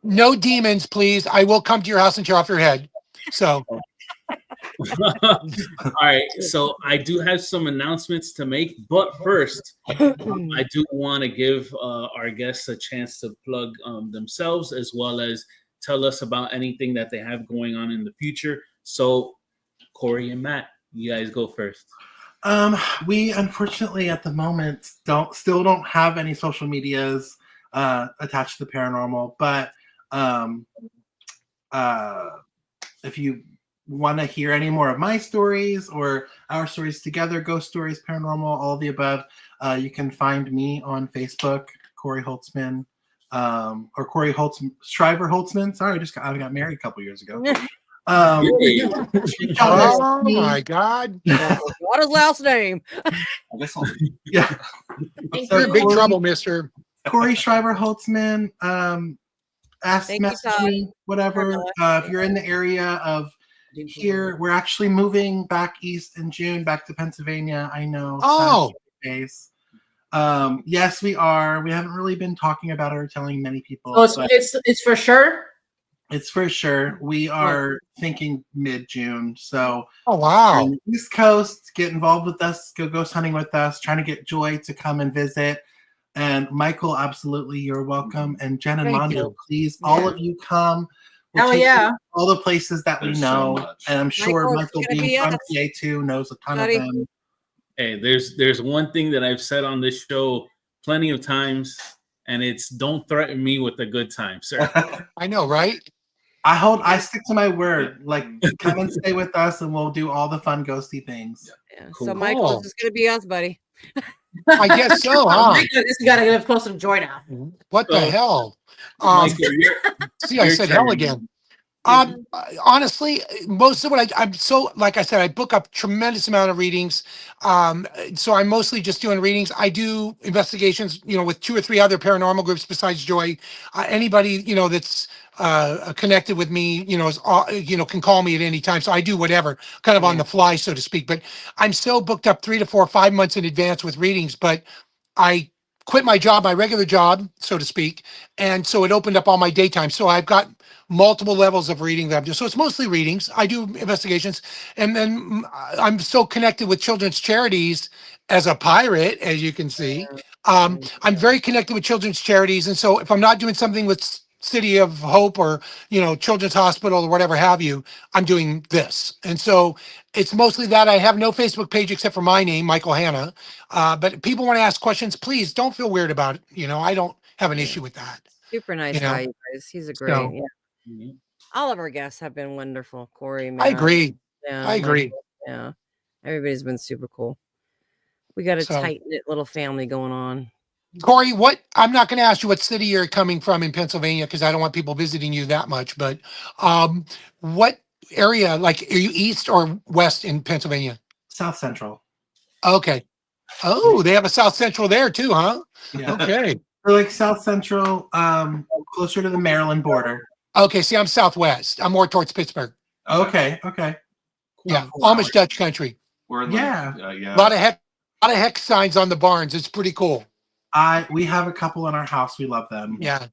No demons, please. I will come to your house and tear off your head. So, all right. So I do have some announcements to make, but first, I do want to give our guests a chance to plug themselves as well as tell us about anything that they have going on in the future. So, Cory and Matt, you guys go first. We unfortunately at the moment still don't have any social medias attached to the paranormal, but if you want to hear any more of my stories or our stories together, ghost stories, paranormal, all of the above, you can find me on Facebook, Cory Holtzman, or Cory Shriver Holtzman. Sorry, I got married a couple years ago. Oh my God! What is last name? Yeah, you're in big trouble, Mister Cory Shriver Holtzman. Message me, whatever. If you're in the area of here, we're actually moving back east in June, back to Pennsylvania. I know. Oh. Yes, we are. We haven't really been talking about it or telling many people. Oh, it's for sure. It's for sure. We are thinking mid-June. So, oh wow, on the East Coast, get involved with us. Go ghost hunting with us. Trying to get Joy to come and visit. And Michael, absolutely, you're welcome. And Jen and Mondo, please, all of you come. Hell yeah! All the places that we know, and I'm sure Michael being from PA too knows a ton of them. Hey, there's one thing that I've said on this show plenty of times, and it's don't threaten me with a good time, sir. I know, right? I stick to my word. Like, come and stay with us, and we'll do all the fun ghosty things. Yeah. Cool. So Michael, it's just gonna be us, buddy. I guess so, huh? You gotta live closer to Joy now. What the So, hell? Michael, See, I your said hell turn. again. Honestly, most of what I'm so, like I said, I book up tremendous amount of readings. So I'm mostly just doing readings. I do investigations, with 2 or 3 other paranormal groups besides Joy. Anybody, that's connected with me, can call me at any time. So I do whatever, kind of on the fly, so to speak. But I'm so booked up 3 to 4, 5 months in advance with readings. But I quit my job, my regular job, so to speak. And so it opened up all my daytime. So I've got multiple levels of reading that I'm doing. So it's mostly readings. I do investigations. And then I'm so connected with children's charities as a pirate, as you can see. I'm very connected with children's charities. And so if I'm not doing something with City of Hope or, Children's Hospital or whatever have you, I'm doing this. And so it's mostly that. I have no Facebook page except for my name, Michael Hanna. But if people want to ask questions, please don't feel weird about it. I don't have an issue with that. Super nice guy, you guys. He's a great. So, all of our guests have been wonderful. Cory, I agree. Yeah, I agree. Michael, yeah, everybody's been super cool. We got a tight knit little family going on. Cory, I'm not going to ask you what city you're coming from in Pennsylvania because I don't want people visiting you that much. But what area? Like, are you east or west in Pennsylvania? South Central. Okay. Oh, they have a South Central there too, huh? Yeah. Okay. We're like South Central, closer to the Maryland border. Okay. See, I'm Southwest. I'm more towards Pittsburgh. Okay. Yeah. Amish Dutch country. We're in Yeah. yeah. A lot of hex signs on the barns. It's pretty cool. We have a couple in our house. We love them. Yeah.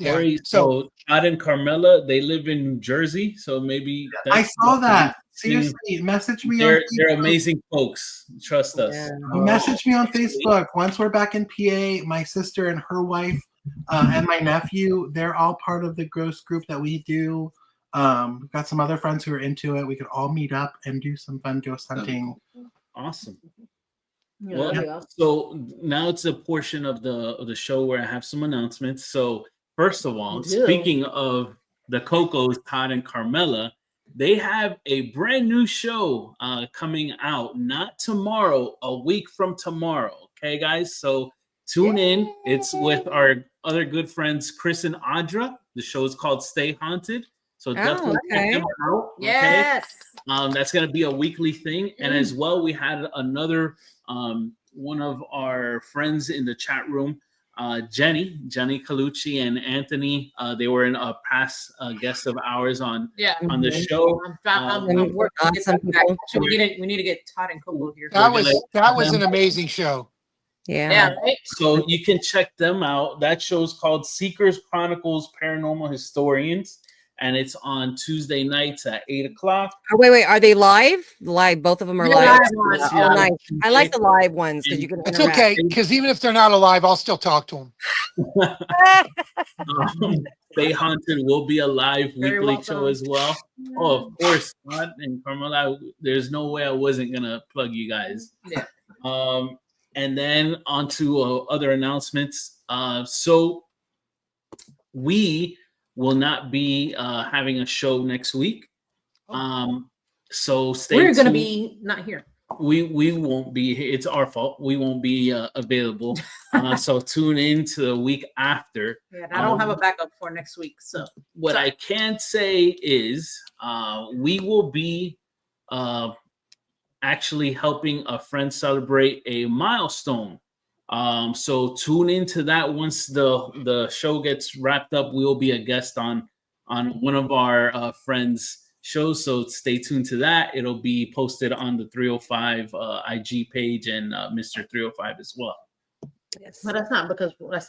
Cory, so Todd and Carmela, they live in New Jersey, so maybe I saw that. Seriously, message me. They're amazing folks. Trust us. Message me on Facebook. Once we're back in PA, my sister and her wife and my nephew, they're all part of the ghost group that we do. We've got some other friends who are into it. We could all meet up and do some fun ghost hunting. Awesome. Yeah, well, so now it's a portion of the show where I have some announcements. So first of all, speaking of the Cocos, Todd and Carmela, they have a brand new show coming out, not tomorrow, a week from tomorrow. Okay, guys? So tune in. It's with our other good friends, Chris and Audra. The show is called Stay Haunted. So definitely check them out. Yes. Okay? That's going to be a weekly thing. And as well, we had another one of our friends in the chat room, Jenny 𝗟𝗓𝗏𝗀𝗃 and Anthony. They were in a past guest of ours on the show. We need to get Todd and Coco here. That was an amazing show. Yeah. Right? So you can check them out. That show's called Seekers Chronicles Paranormal Historians. And it's on Tuesday nights at 8:00. Oh, wait. Are they live? Live. Both of them are live. Yeah. Nice. I like the live ones because you can. It's okay because even if they're not alive, I'll still talk to them. Stay Haunted will be a live weekly show as well. Oh, of course, Todd and Carmela. There's no way I wasn't gonna plug you guys. Yeah. And then on to other announcements. So we will not be having a show next week. So stay tuned. We're going to be not here. We won't be here. It's our fault. We won't be available. So tune in to the week after. Yeah, I don't have a backup for next week. So what I can say is we will be actually helping a friend celebrate a milestone. So tune into that. Once the show gets wrapped up, we'll be a guest on one of our friends' shows. So stay tuned to that. It'll be posted on the 305 IG page and Mr. 305 as well. Yes, but that's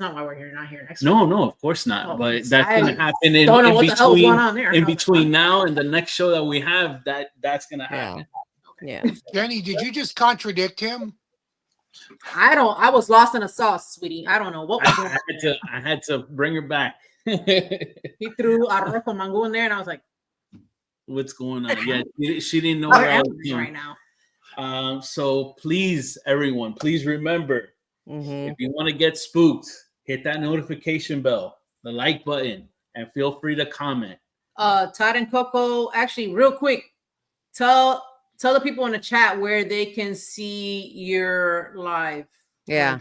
not why we're here. Not here next week. No, of course not. But that's going to happen in between now and the next show that we have. That's going to happen. Yeah. Jenny, did you just contradict him? I was lost in a sauce, sweetie. I don't know what was going on. I had to bring her back. He threw 𝗟𝗏𝗃 mango in there, and I was like, "What's going on?" Yeah, she didn't know where I was right now. So please, everyone, please remember, if you want to get spooked, hit that notification bell, the like button, and feel free to comment. Todd and Coco, actually, real quick, tell the people in the chat where they can see your live. Yeah.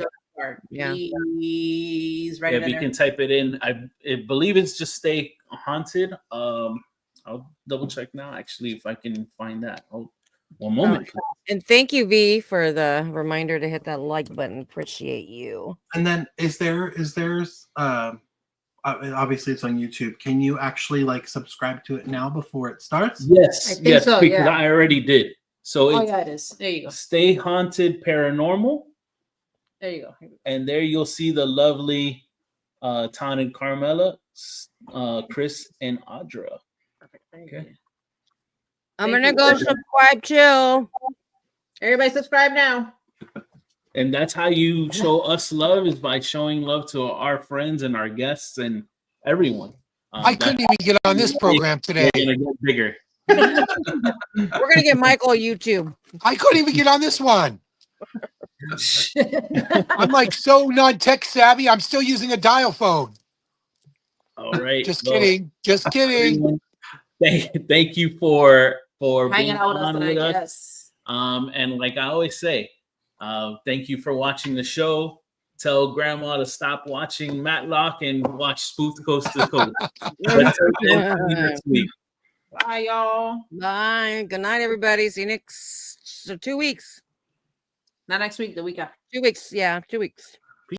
Yeah. Please write it If you can type it in, I believe it's just Stay Haunted. I'll double check now, actually, if I can find that. Oh, one moment. And thank you, V, for the reminder to hit that like button. Appreciate you. And then is there obviously it's on YouTube. Can you actually like subscribe to it now before it starts? Yes, I think yes, so, because yeah. I already did. So Oh it's yeah, it is. There you go. Stay Haunted Paranormal. There you go. And there you'll see the lovely Ton and Carmela, Chris and Audra. Perfect. Okay. I'm Thank gonna you. go subscribe too. Everybody subscribe now. And that's how you show us love, is by showing love to our friends and our guests and everyone. I couldn't even get on this program today. We're gonna get bigger. We're gonna get Michael YouTube. I couldn't even get on this one. I'm like so not tech savvy. I'm still using a dial phone. All right. Just well, kidding. Just kidding. Thank you for Hanging being out with us on tonight. with us. Yes. And like I always say, thank you for watching the show. Tell grandma to stop watching Matlock and watch Spooked Coast to Coast. Next week. Bye, y'all. Bye. Good night, everybody. See you next 2 weeks. Not next week, the week after. 2 weeks. Yeah, 2 weeks.